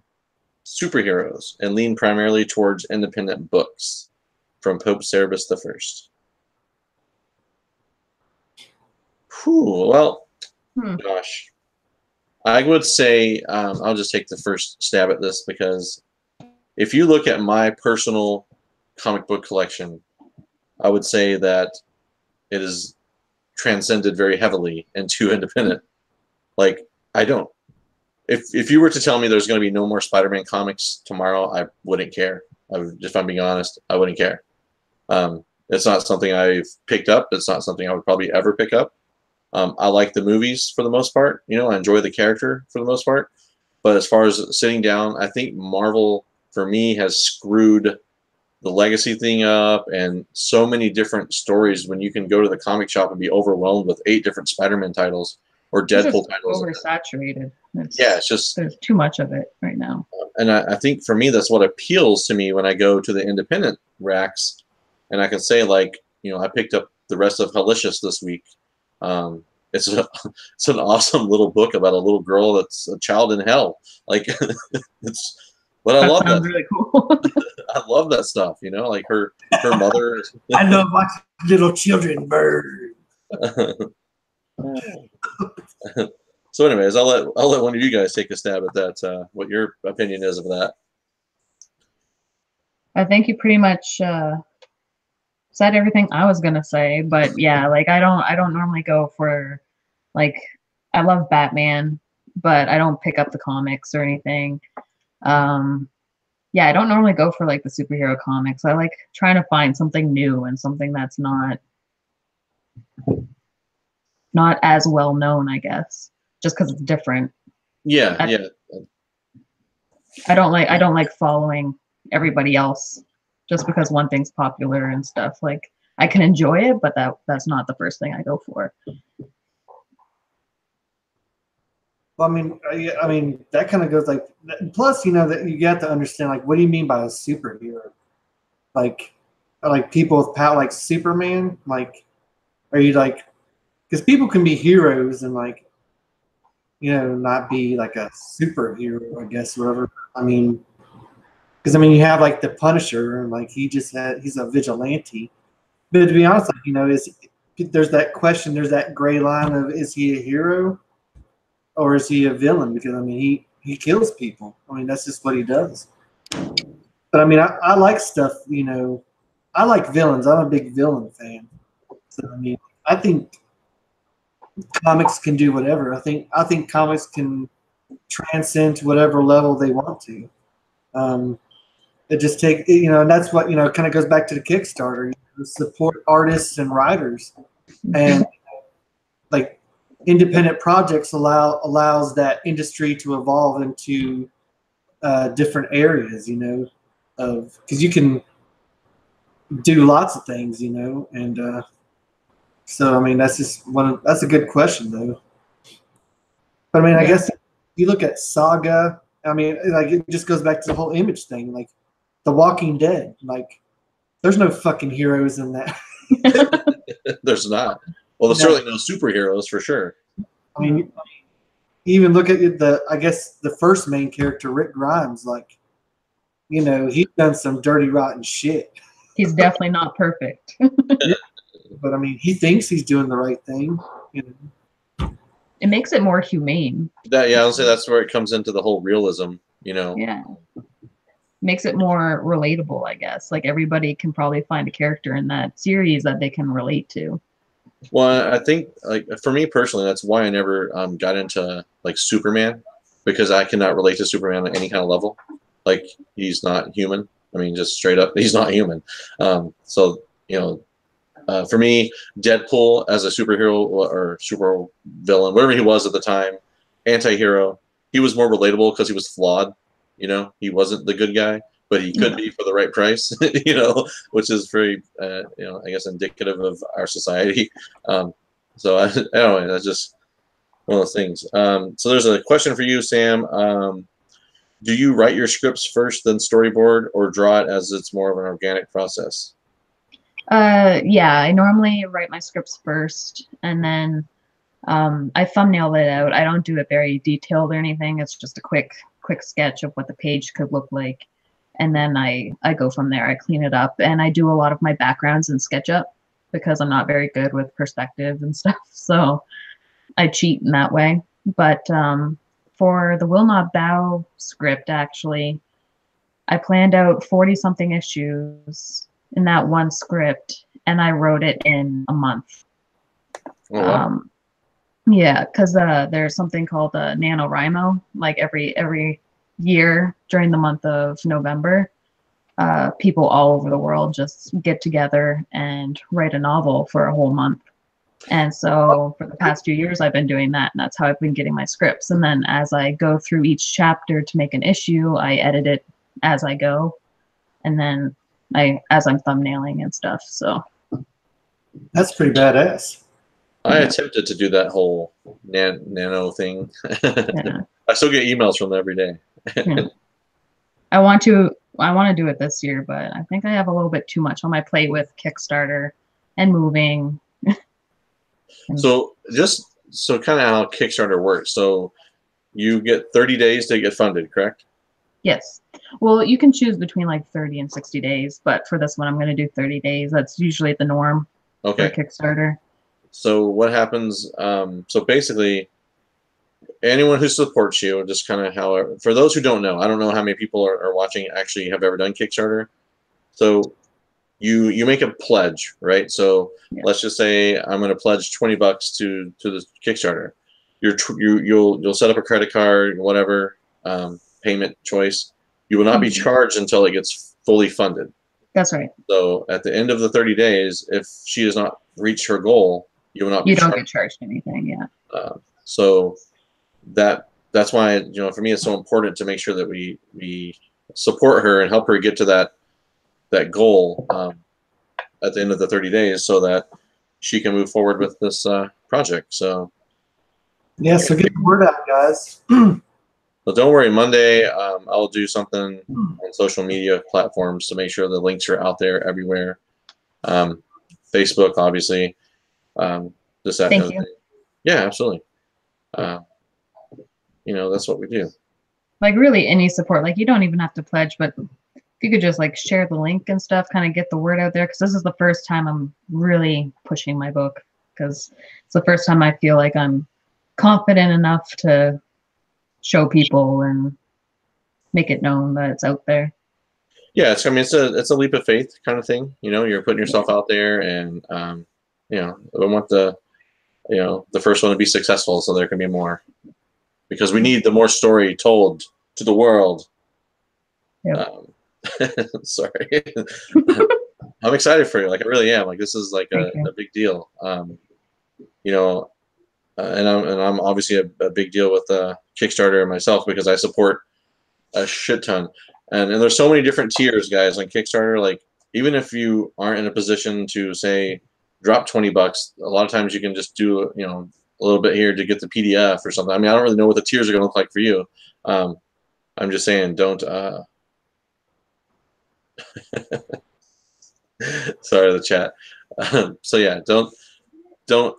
superheroes and lean primarily towards independent books? From Pope Cerebus the First. Well, gosh. I would say I'll just take the first stab at this, because if you look at my personal comic book collection, I would say that it is transcended very heavily into independent. Like, I don't. If you were to tell me there's going to be no more Spider-Man comics tomorrow, I wouldn't care. If I'm being honest, I wouldn't care. It's not something I've picked up. It's not something I would probably ever pick up. I like the movies for the most part. You know, I enjoy the character for the most part. But as far as sitting down, I think Marvel, for me, has screwed the legacy thing up, and so many different stories when you can go to the comic shop and be overwhelmed with 8 different Spider-Man titles or Deadpool titles. Oversaturated. It's just there's too much of it right now. And I think for me, that's what appeals to me when I go to the independent racks, and I can say, like, you know, I picked up the rest of Halicious this week. It's an awesome little book about a little girl that's a child in hell. Like, but I love that. Sounds really cool. I love that stuff. You know, like her mother. I love watching little children burn. So, anyways, I'll let one of you guys take a stab at that. What your opinion is of that? I think you pretty much said everything I was gonna say, but yeah, like I don't normally go for, like, I love Batman, but I don't pick up the comics or anything. Yeah, I don't normally go for like the superhero comics. I like trying to find something new and something that's not as well known, I guess, just because it's different. Yeah. I don't like following everybody else just because one thing's popular and stuff. Like I can enjoy it, but that's not the first thing I go for. Well, I mean that kind of goes like. Plus, you know that you got to understand like what do you mean by a superhero? Like people with power, like Superman. Like, are you like? Because people can be heroes and like, you know, not be like a superhero, I guess, whatever. I mean, because I mean, you have like the Punisher, and like he's a vigilante. But to be honest, like, you know, there's that question, there's that gray line of is he a hero or is he a villain? Because I mean, he kills people. I mean, that's just what he does. But I mean, I like stuff. You know, I like villains. I'm a big villain fan. So I mean, I think comics can do whatever. I think comics can transcend to whatever level they want to. It just take you know, and that's what you know. Kind of goes back to the Kickstarter. You know, support artists and writers, and like independent projects allows that industry to evolve into different areas. You know, of because you can do lots of things. You know, and so I mean that's just that's a good question though. But I mean, I guess if you look at Saga. I mean, like it just goes back to the whole image thing. Like The Walking Dead. Like there's no fucking heroes in that. There's not. Well, there's certainly no superheroes for sure. I mean, even look at I guess the first main character, Rick Grimes. Like, you know, he's done some dirty, rotten shit. He's definitely not perfect. But I mean, he thinks he's doing the right thing. You know. It makes it more humane. I'll say that's where it comes into the whole realism, you know. Yeah. Makes it more relatable, I guess. Like everybody can probably find a character in that series that they can relate to. Well, I think like for me personally, that's why I never got into like Superman, because I cannot relate to Superman on any kind of level. Like he's not human. I mean, just straight up, he's not human. So you know. For me, Deadpool as a superhero or super villain, whatever he was at the time, anti-hero, he was more relatable because he was flawed. You know, he wasn't the good guy, but he could be for the right price. You know, which is very, you know, I guess indicative of our society. So I don't know, that's just one of those things. So there's a question for you, Sam. Do you write your scripts first, then storyboard, or draw it as it's more of an organic process? Yeah, I normally write my scripts first and then I thumbnail it out. I don't do it very detailed or anything. It's just a quick sketch of what the page could look like. And then I go from there. I clean it up and I do a lot of my backgrounds in SketchUp because I'm not very good with perspective and stuff. So I cheat in that way. But for the Will Not Bow script, actually, I planned out 40 something issues in that one script, and I wrote it in a month. Oh, wow. Yeah, because there's something called NaNoWriMo. Like every year during the month of November, people all over the world just get together and write a novel for a whole month. And so for the past 2 years, I've been doing that, and that's how I've been getting my scripts. And then as I go through each chapter to make an issue, I edit it as I go, and then as I'm thumbnailing and stuff. So that's pretty badass. I attempted to do that whole nano thing. Yeah. I still get emails from them every day. Yeah. I want to do it this year, but I think I have a little bit too much on my plate with Kickstarter and moving. So kind of how Kickstarter works. So you get 30 days to get funded, correct? Yes. Well, you can choose between like 30 and 60 days, but for this one, I'm going to do 30 days. That's usually the norm for Kickstarter. So what happens? So basically, anyone who supports you, just kind of how, for those who don't know, I don't know how many people are watching actually have ever done Kickstarter. So you make a pledge, right? So let's just say I'm going to pledge $20 to the Kickstarter. You'll set up a credit card, whatever. Payment choice. You will not be charged until it gets fully funded. That's right. So at the end of the 30 days, if she does not reach her goal, you will not be charged. You don't get charged anything, yeah. So that's why, you know, for me, it's so important to make sure that we support her and help her get to that goal at the end of the 30 days, so that she can move forward with this project. So yeah, so get the word out, guys. but don't worry, Monday I'll do something on social media platforms to make sure the links are out there everywhere. Facebook, obviously. This, that, and the other thing. Yeah, absolutely. You know, that's what we do. Like really any support. Like you don't even have to pledge, but if you could just like share the link and stuff, kind of get the word out there. Because this is the first time I'm really pushing my book. Because it's the first time I feel like I'm confident enough to show people and make it known that it's out there. Yeah, I mean, it's a leap of faith kind of thing. You know, you're putting yourself out there, and you know, I want the first one to be successful, so there can be more, because we need the more story told to the world. Yep. Sorry, I'm excited for you. Like I really am. Like this is like a big deal. You know, and I'm obviously a big deal with Kickstarter myself, because I support a shit ton. And there's so many different tiers, guys, on Kickstarter. Like, even if you aren't in a position to, say, drop $20, a lot of times you can just do, you know, a little bit here to get the PDF or something. I mean, I don't really know what the tiers are going to look like for you. I'm just saying, don't. Sorry, the chat. So yeah, don't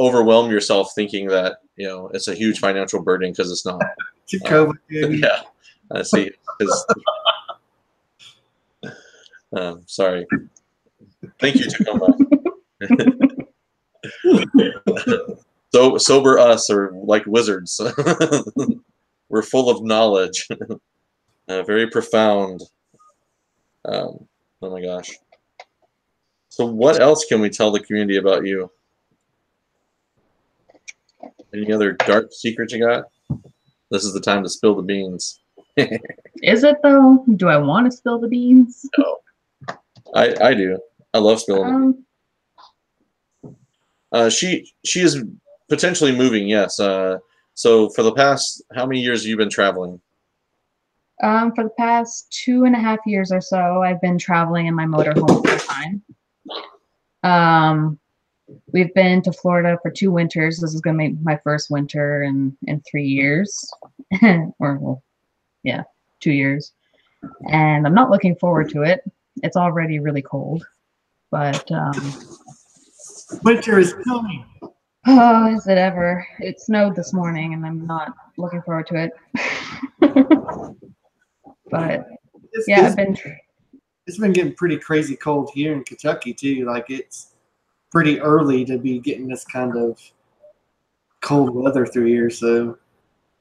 overwhelm yourself thinking that, you know, it's a huge financial burden, because it's not. Yeah, I see. Sorry. Thank you, Tacoma. So sober us are like wizards. We're full of knowledge. Very profound. Oh my gosh. So what else can we tell the community about you? Any other dark secrets you got? This is the time to spill the beans. Is it though? Do I want to spill the beans? No. I do. I love spilling the beans. She is potentially moving, yes. So for the past, how many years have you been traveling? For the past 2.5 years or so, I've been traveling in my motorhome full time. We've been to Florida for 2 winters. This is going to be my first winter in 3 years. Or, well, yeah, 2 years. And I'm not looking forward to it. It's already really cold. But winter is coming. Oh, is it ever? It snowed this morning, and I'm not looking forward to it. But yeah, it's been getting pretty crazy cold here in Kentucky too. Like it's pretty early to be getting this kind of cold weather through here. So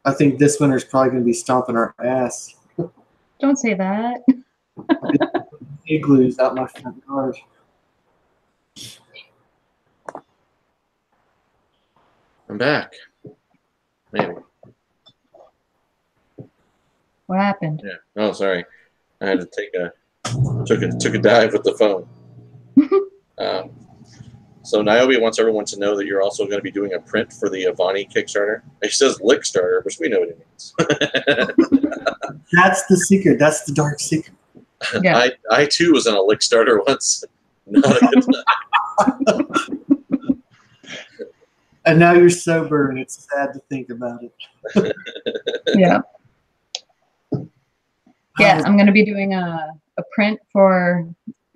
I think this winter's probably going to be stomping our ass. Don't say that. Igloos out my front yard. I'm back. Maybe. What happened? Yeah. Oh, sorry. I had to took a dive with the phone. So Niobe wants everyone to know that you're also going to be doing a print for the Avani Kickstarter. It says Lickstarter, which we know what it means. That's the secret. That's the dark secret. Yeah. I too was in a Lickstarter once. Not a good time. And now you're sober, and it's sad to think about it. Yeah. Yeah, I'm going to be doing a print for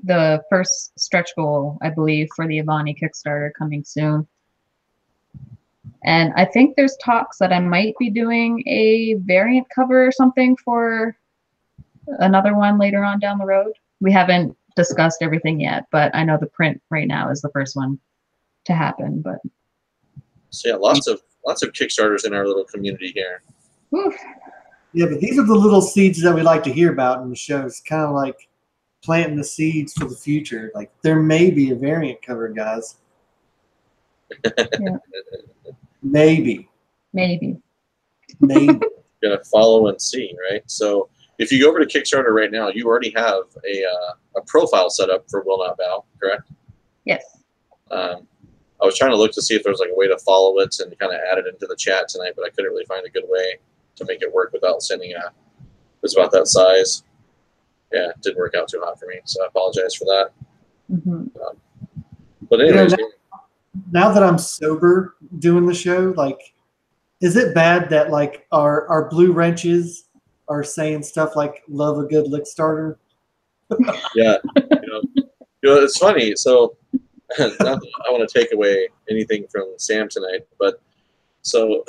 the first stretch goal, I believe, for the Avani Kickstarter coming soon. And I think there's talks that I might be doing a variant cover or something for another one later on down the road. We haven't discussed everything yet, but I know the print right now is the first one to happen. But so yeah, lots of Kickstarters in our little community here. Oof. Yeah, but these are the little seeds that we like to hear about in the show. It's kind of like planting the seeds for the future. Like there may be a variant cover, guys. Yeah. Maybe. Gonna follow and see, right? So if you go over to Kickstarter right now, you already have a profile set up for Will Not Bow, correct? Yes. I was trying to look to see if there was like a way to follow it and kind of add it into the chat tonight, but I couldn't really find a good way to make it work without sending it's about that size. yeah, it didn't work out too hot for me, so I apologize for that. Mhm. But anyways, now that I'm sober doing the show, like, is it bad that like our blue wrenches are saying stuff like "love a good lick starter"? yeah, it's funny. So, not that I want to take away anything from Sam tonight, but so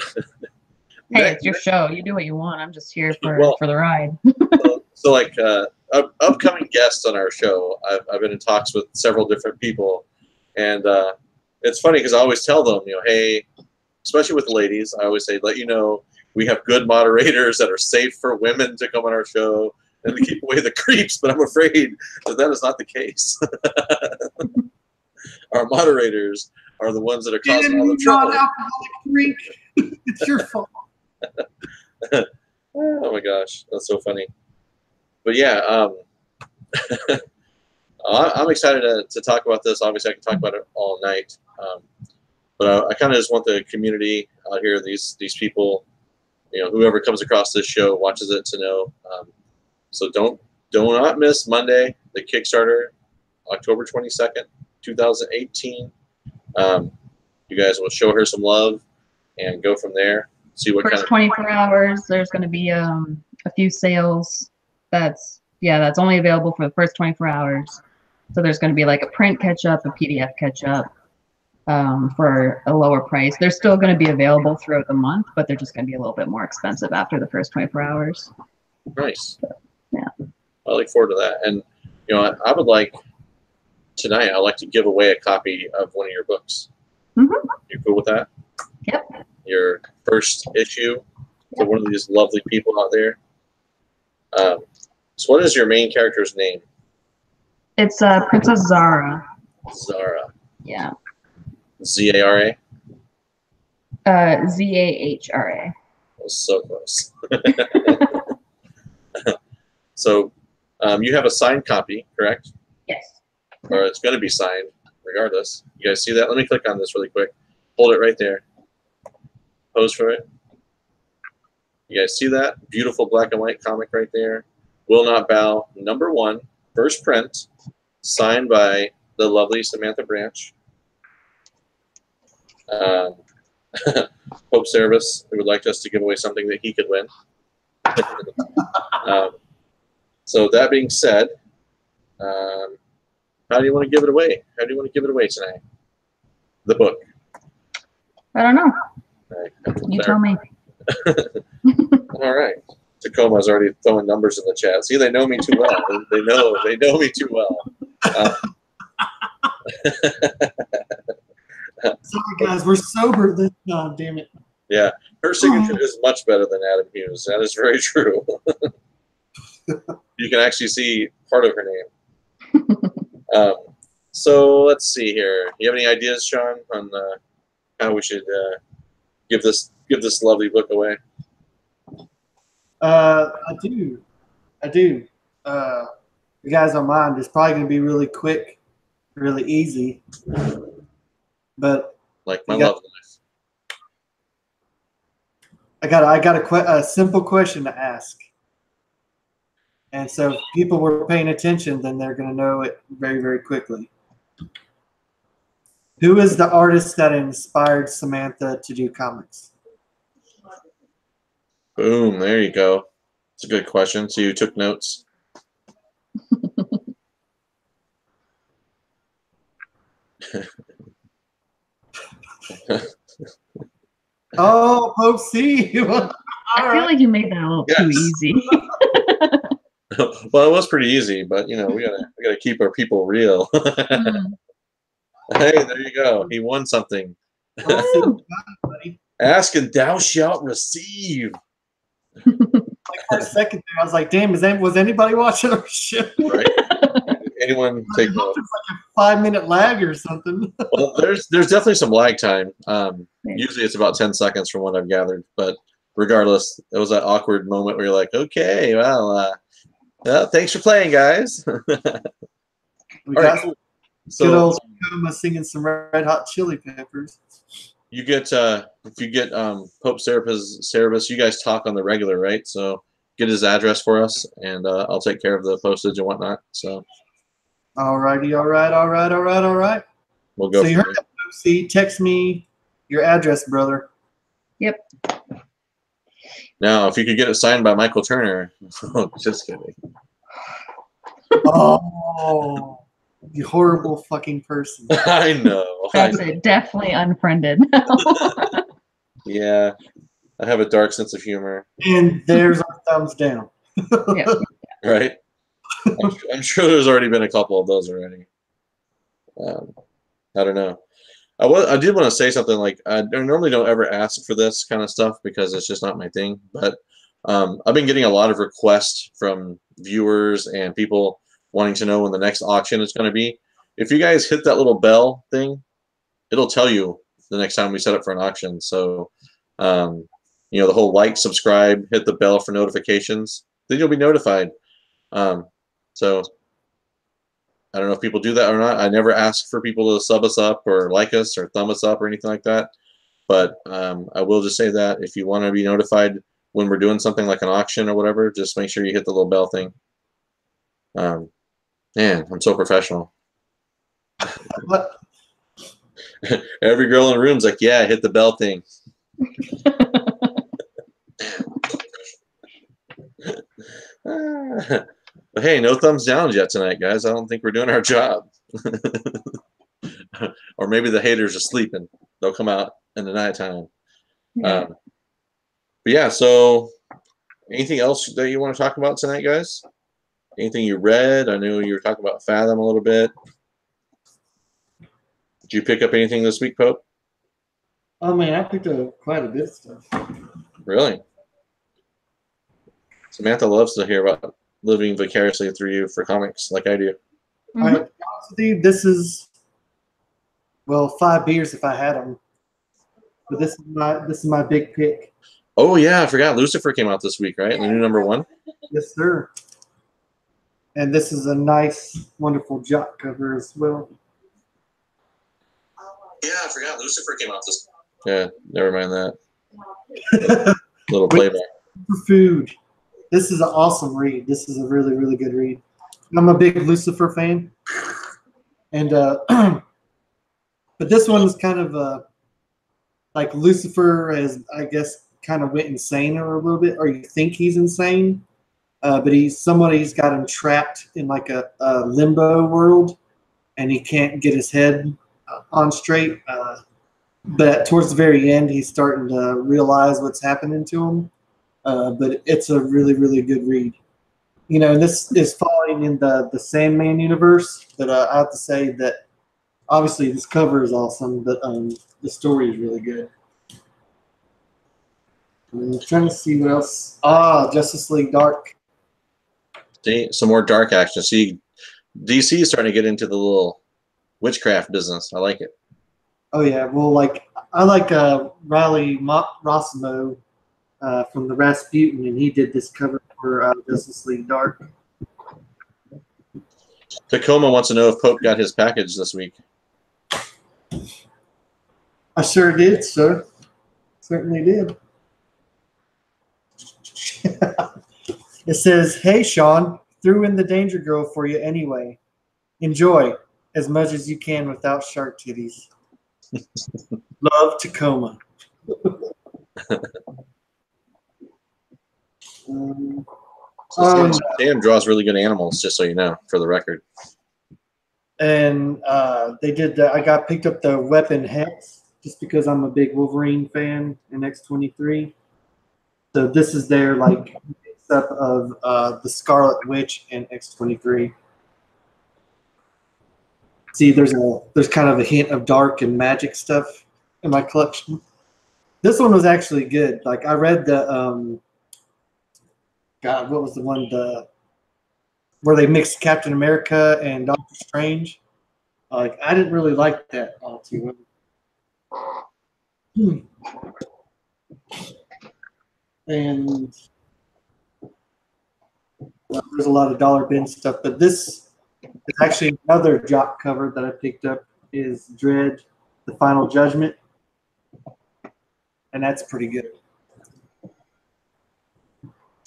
Hey, it's your show. You do what you want. I'm just here well, for the ride. so like upcoming guests on our show, I've been in talks with several different people, and it's funny because I always tell them, hey, especially with the ladies, I always say, let you know, we have good moderators that are safe for women to come on our show and to keep away the creeps. But I'm afraid that is not the case. Our moderators are the ones that are causing all the trouble. Non-alcoholic drink. It's your fault. Oh my gosh, that's so funny. But yeah, I'm excited to talk about this. Obviously, I can talk about it all night. But I kind of just want the community out here, these people, whoever comes across this show, watches it, to know. So do not miss Monday, the Kickstarter, October 22nd, 2018. You guys will show her some love and go from there. See what First 24 hours, there's going to be a few sales. That's only available for the first 24 hours. So there's going to be like a print catch up, a PDF catch up for a lower price. They're still going to be available throughout the month, but they're just going to be a little bit more expensive after the first 24 hours. Nice. So, yeah. I look forward to that. And, I would like tonight, I'd like to give away a copy of one of your books. Mm-hmm. You cool with that? Yep. Your first issue to one of these lovely people out there. So what is your main character's name? It's Princess Zara. Zara. Yeah. Zara? Zahra. That was so close. So you have a signed copy, correct? Yes. Or it's going to be signed regardless. You guys see that? Let me click on this really quick. Hold it right there. Pose for it. You guys see that? Beautiful black and white comic right there. Will Not Bow, #1, first print, signed by the lovely Samantha Branch. Pope Service, who would like us to give away something that he could win. So that being said, how do you want to give it away? How do you want to give it away tonight? The book. I don't know. Right. You tell me. All right. Tacoma's already throwing numbers in the chat. See, they know me too well. They know me too well. Sorry, guys, we're sober this time. Damn it. Yeah, her signature is much better than Adam Hughes. That is very true. You can actually see part of her name. So let's see here. You have any ideas, Sean, on how we should give this lovely book away? I do. You guys don't mind. It's probably going to be really quick, really easy. But like my love life. I got a simple question to ask. And so if people were paying attention, then they're going to know it very, very quickly. Who is the artist that inspired Samantha to do comics? Boom, there you go. It's a good question. So you took notes. Oh, Pope C. I feel like you made that a little too easy. Well, it was pretty easy, but we gotta keep our people real. Hey, there you go. He won something. Ask and thou shalt receive. Like for a second there, I was like, "Damn, was anybody watching our show?" Right? Anyone take note? There's like a 5-minute lag or something. Well, there's definitely some lag time. Usually it's about 10 seconds from what I've gathered, but regardless, it was that awkward moment where you're like, "Okay, well, thanks for playing, guys." We All got right, cool. good old Tacoma singing some Red Hot Chili Peppers. You get if you get Pope Cerebus, you guys talk on the regular, right? So get his address for us, and I'll take care of the postage and whatnot. So Alrighty, all right. we'll go So you from heard that, see, text me your address, brother. Yep. Now, if you could get it signed by Michael Turner, just kidding. Oh, you horrible fucking person. I know. That's it. Definitely unfriended. Yeah, I have a dark sense of humor. And there's our thumbs down. Yeah. Right? I'm sure there's already been a couple of those already. I don't know. I did want to say something like I normally don't ever ask for this kind of stuff because it's just not my thing. But I've been getting a lot of requests from viewers and people wanting to know when the next auction is going to be. If you guys hit that little bell thing, it'll tell you the next time we set up for an auction. So, you know, the whole like, subscribe, hit the bell for notifications, then you'll be notified. So I don't know if people do that or not. I never ask for people to sub us up or like us or thumb us up or anything like that. But I will just say that if you want to be notified when we're doing something like an auction or whatever, just make sure you hit the little bell thing. Man, I'm so professional. What? Every girl in the room's like, yeah, hit the bell thing. But hey, no thumbs down yet tonight, guys. I don't think we're doing our job. Or maybe the haters are sleeping. They'll come out in the nighttime. Yeah. But yeah, so anything else that you want to talk about tonight, guys? Anything you read? I know you were talking about Fathom a little bit. Did you pick up anything this week, Pope? Oh man, I picked up quite a bit of stuff. Really? Samantha loves to hear about living vicariously through you for comics like I do. Mhm. All right, Steve, this is, well, 5 beers if I had them. But this is my big pick. Oh yeah, I forgot Lucifer came out this week, right? The new #1. Yes, sir. And this is a nice, wonderful jock cover as well. Yeah, I forgot Lucifer came out this. Yeah, never mind that. Little playback. Food. This is an awesome read. This is a really, really good read. I'm a big Lucifer fan, and but this one is kind of like Lucifer has, I guess, kind of went insane or a little bit, or you think he's insane, but somebody's got him trapped in like a limbo world, and he can't get his head on straight. But towards the very end, he's starting to realize what's happening to him. But it's a really, really good read. You know, this is falling in the Sandman universe, but I have to say that obviously this cover is awesome, but the story is really good. I'm trying to see what else. Justice League Dark. See, some more dark action. See, DC is starting to get into the little witchcraft business. I like it. Oh yeah, well, like I like Riley Rossmo from the Rasputin, and he did this cover for Justice League Dark. Tacoma wants to know if Pope got his package this week. I sure did, sir. Certainly did. It says, "Hey, Sean, threw in the Danger Girl for you anyway. Enjoy as much as you can without shark titties. Love, Tacoma." Sam draws really good animals, just so you know, for the record. And they did. I picked up the Weapon Hex just because I'm a big Wolverine fan in X-23. So this is their like mix up of the Scarlet Witch and X-23. See, there's kind of a hint of dark and magic stuff in my collection. This one was actually good. Like I read the God, what was the one where they mixed Captain America and Doctor Strange? Like I didn't really like that all too well. And there's a lot of dollar bin stuff, but this is actually another jock cover that I picked up is Dredd, The Final Judgment, and that's pretty good.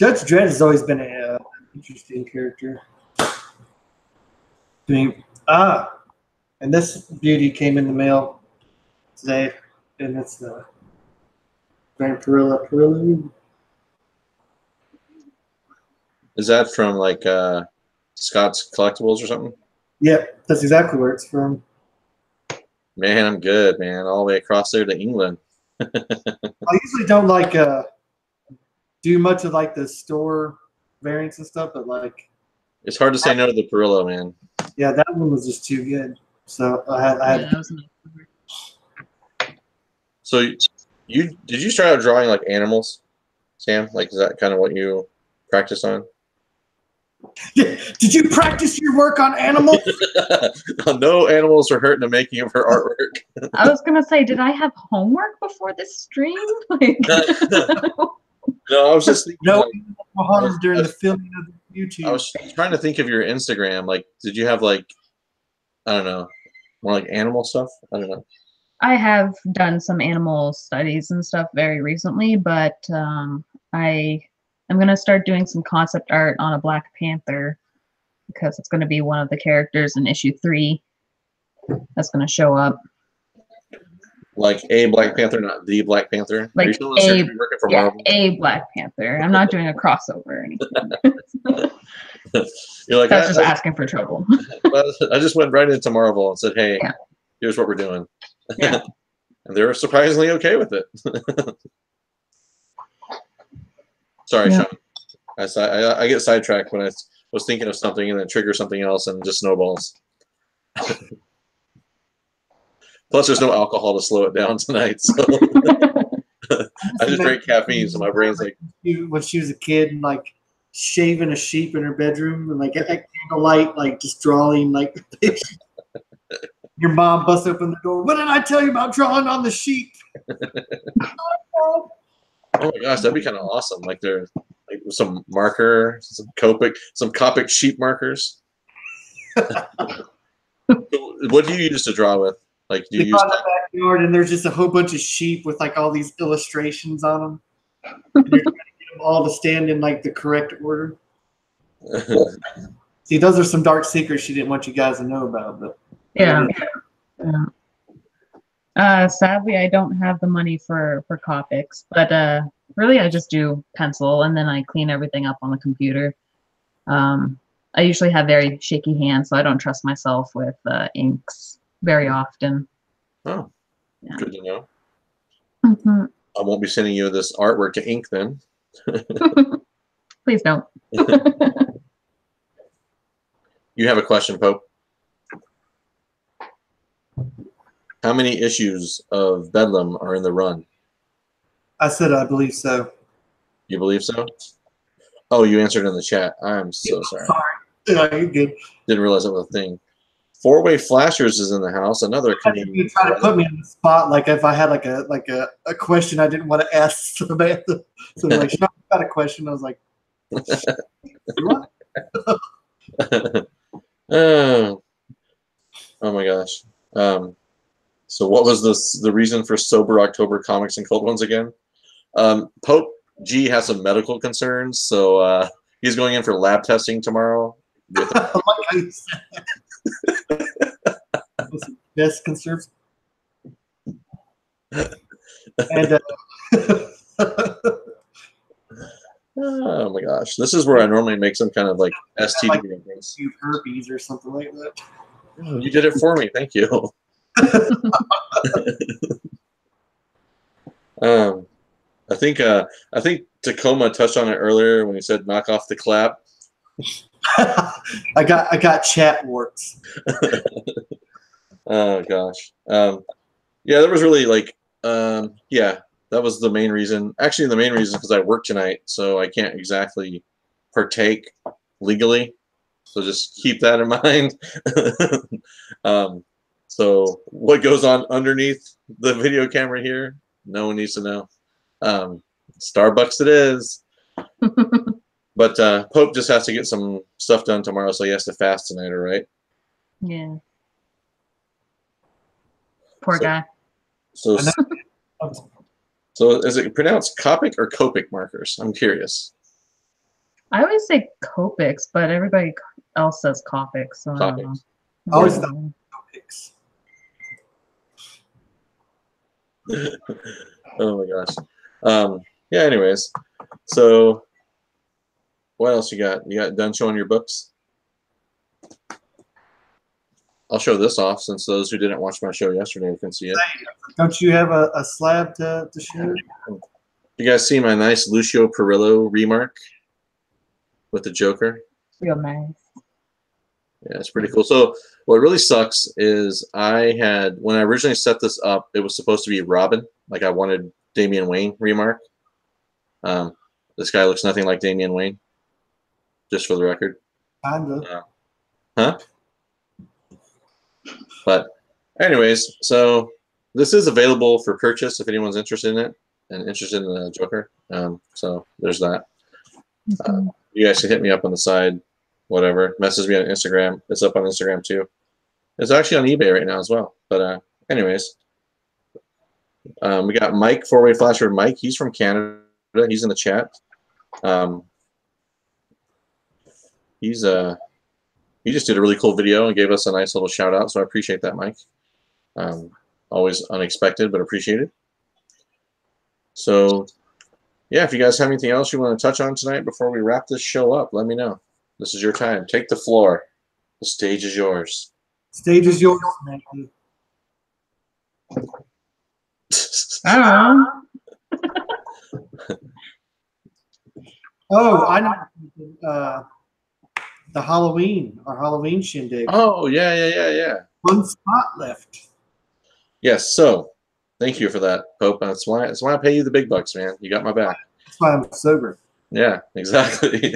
Judge Dredd has always been a interesting character. And this beauty came in the mail today, and it's the Grand Perilla. Is that from like Scott's Collectibles or something? Yep, that's exactly where it's from. Man, I'm good, man. All the way across there to England. I usually don't like do much of like the store variants and stuff, but like It's hard to say no to the Perillo, man. yeah, that one was just too good. So I had that was nice. So did you start out drawing like animals, Sam? Like, is that kind of what you practice on? Did you practice your work on animals? No animals were hurt in the making of her artwork. I was gonna say, did I have homework before this stream? Like, No, I was just thinking, no harm during the filming of YouTube. I was trying to think of your Instagram. Like, did you have like, I don't know, more like animal stuff? I don't know. I have done some animal studies and stuff very recently, but I'm gonna start doing some concept art on a Black Panther because it's gonna be one of the characters in issue 3 that's gonna show up. Like a Black Panther, not the Black Panther. Like Are you still working for Marvel? A Black Panther. I'm not doing a crossover or anything. You're like, that's just asking for trouble. I just went right into Marvel and said, "Hey, here's what we're doing." Yeah. And they were surprisingly okay with it. Sorry, Sean. I get sidetracked when I was thinking of something and then trigger something else and just snowballs. Plus, there's no alcohol to slow it down tonight, so I just drank caffeine, so my brain's like. When she was a kid, and like shaving a sheep in her bedroom, and like at candlelight, like just drawing, like your mom busts open the door. What did I tell you about drawing on the sheep? Oh my gosh, that'd be kind of awesome. Like there, like some marker, some Copic sheep markers. What do you use to draw with? Like, do you use the backyard, and there's just a whole bunch of sheep with like all these illustrations on them. And you're trying to get them all to stand in like the correct order. See, those are some dark secrets she didn't want you guys to know about, but yeah. Sadly, I don't have the money for Copics, but really, I just do pencil, and then I clean everything up on the computer. I usually have very shaky hands, so I don't trust myself with inks very often. Oh, yeah. Good to know. Mm-hmm. I won't be sending you this artwork to ink then. Please don't. You have a question, Pope? How many issues of Bedlam are in the run? I said I believe so. You believe so? Oh, you answered in the chat. I'm so sorry. Yeah, you're good. Didn't realize that was a thing. Four-Way Flashers is in the house. Another comedian. You try to put me on the spot, like if I had like a question I didn't want to ask Samantha. So like, Sean, I got a question. I was like, what? Oh my gosh. So what was the reason for Sober October Comics and Cold Ones again? Pope G has some medical concerns, so he's going in for lab testing tomorrow. Best conserves. And oh my gosh, this is where I normally make some kind of like STD like reference. Herpes or something like that. Oh, you did it for me, thank you. I think Tacoma touched on it earlier when he said knock off the clap. I got chat warts. Oh gosh. Yeah, that was really like yeah, that was the main reason. Actually, the main reason is because I work tonight, so I can't exactly partake legally. So just keep that in mind. So what goes on underneath the video camera here? No one needs to know. Starbucks it is. But Pope just has to get some stuff done tomorrow, so he has to fast tonight, all right? Yeah. Poor guy. So is it pronounced Copic or Copic markers? I'm curious. I always say Copics, but everybody else says Copics, so I don't know. Topics. I always Yeah. thought topics. Oh my gosh. Yeah. Anyways, so what else you got? You got done showing your books? I'll show this off since those who didn't watch my show yesterday can see it. Don't you have a slab to show? You guys see my nice Lucio Perillo remark with the Joker? Real nice. Yeah, it's pretty cool. So what really sucks is when I originally set this up, it was supposed to be Robin. Like I wanted Damian Wayne remark. This guy looks nothing like Damian Wayne, just for the record. Kinda. Huh? But anyways, so this is available for purchase if anyone's interested in it and interested in the Joker. So there's that. You guys can hit me up on the side, whatever. Message me on Instagram. It's up on Instagram too. It's actually on eBay right now as well. But anyways, we got Mike, four-way flasher Mike. He's from Canada. He's in the chat. He just did a really cool video and gave us a nice little shout out. So I appreciate that, Mike. Always unexpected, but appreciated. So yeah, if you guys have anything else you want to touch on tonight before we wrap this show up, let me know. This is your time. Take the floor. The stage is yours. Stage is yours, Matthew. I don't know. Oh, I know. The our Halloween shindig. Oh, yeah. One spot left. Yes, so thank you for that, Pope. That's why I pay you the big bucks, man. You got my back. That's why I'm sober. Yeah, exactly.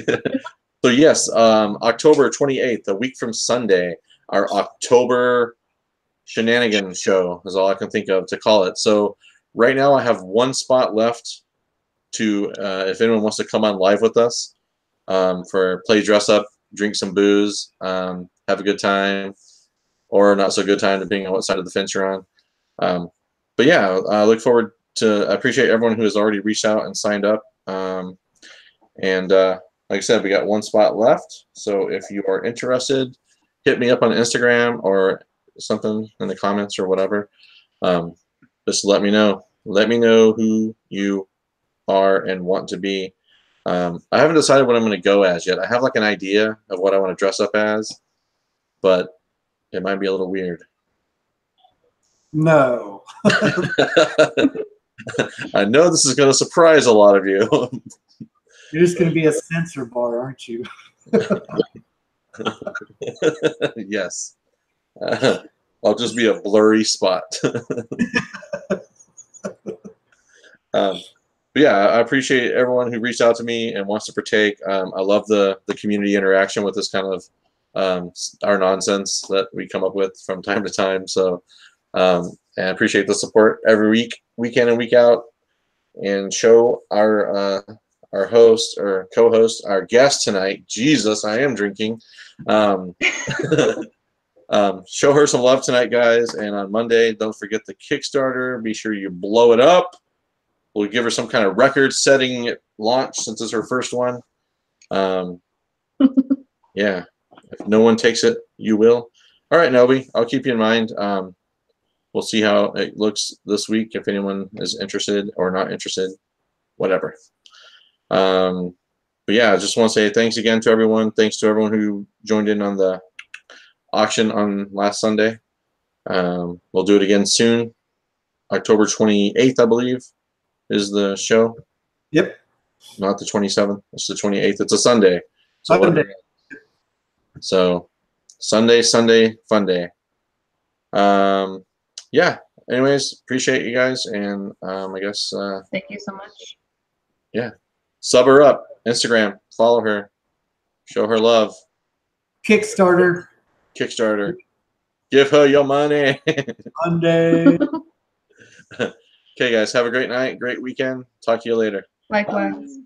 So yes, October 28th, a week from Sunday, our October shenanigans show is all I can think of to call it. So right now I have one spot left to if anyone wants to come on live with us for play dress up, drink some booze, have a good time, or not so good time depending on what side of the fence you're on. But yeah, I look forward to. I appreciate everyone who has already reached out and signed up. And like I said, we got one spot left. So if you are interested, hit me up on Instagram or something in the comments or whatever. Just let me know. Let me know who you are and want to be. I haven't decided what I'm going to go as yet. I have like an idea of what I want to dress up as, but it might be a little weird. No. I know this is going to surprise a lot of you. You're just going to be a censor bar, aren't you? Yes. I'll just be a blurry spot. But yeah, I appreciate everyone who reached out to me and wants to partake. I love the community interaction with this kind of our nonsense that we come up with from time to time. So and I appreciate the support every week, week in and week out, and show our host or co-host, our guest tonight. Jesus, I am drinking. Show her some love tonight, guys. And on Monday, don't forget the Kickstarter. Be sure you blow it up. We'll give her some kind of record-setting launch since it's her first one. Yeah. If no one takes it, you will. All right, Nobi, I'll keep you in mind. We'll see how it looks this week. If anyone is interested or not interested, whatever. But yeah, I just want to say thanks again to everyone. Thanks to everyone who joined in on the auction on last Sunday. We'll do it again soon. October 28th, I believe, is the show. Yep. Not the 27th. It's the 28th. It's a Sunday. So Sunday. So Sunday, fun day. Yeah. Anyways, appreciate you guys, and I guess Thank you so much. yeah. Sub her up. Instagram. Follow her. Show her love. Kickstarter. Give her your money. Monday. Okay, guys. Have a great night. Great weekend. Talk to you later. Likewise.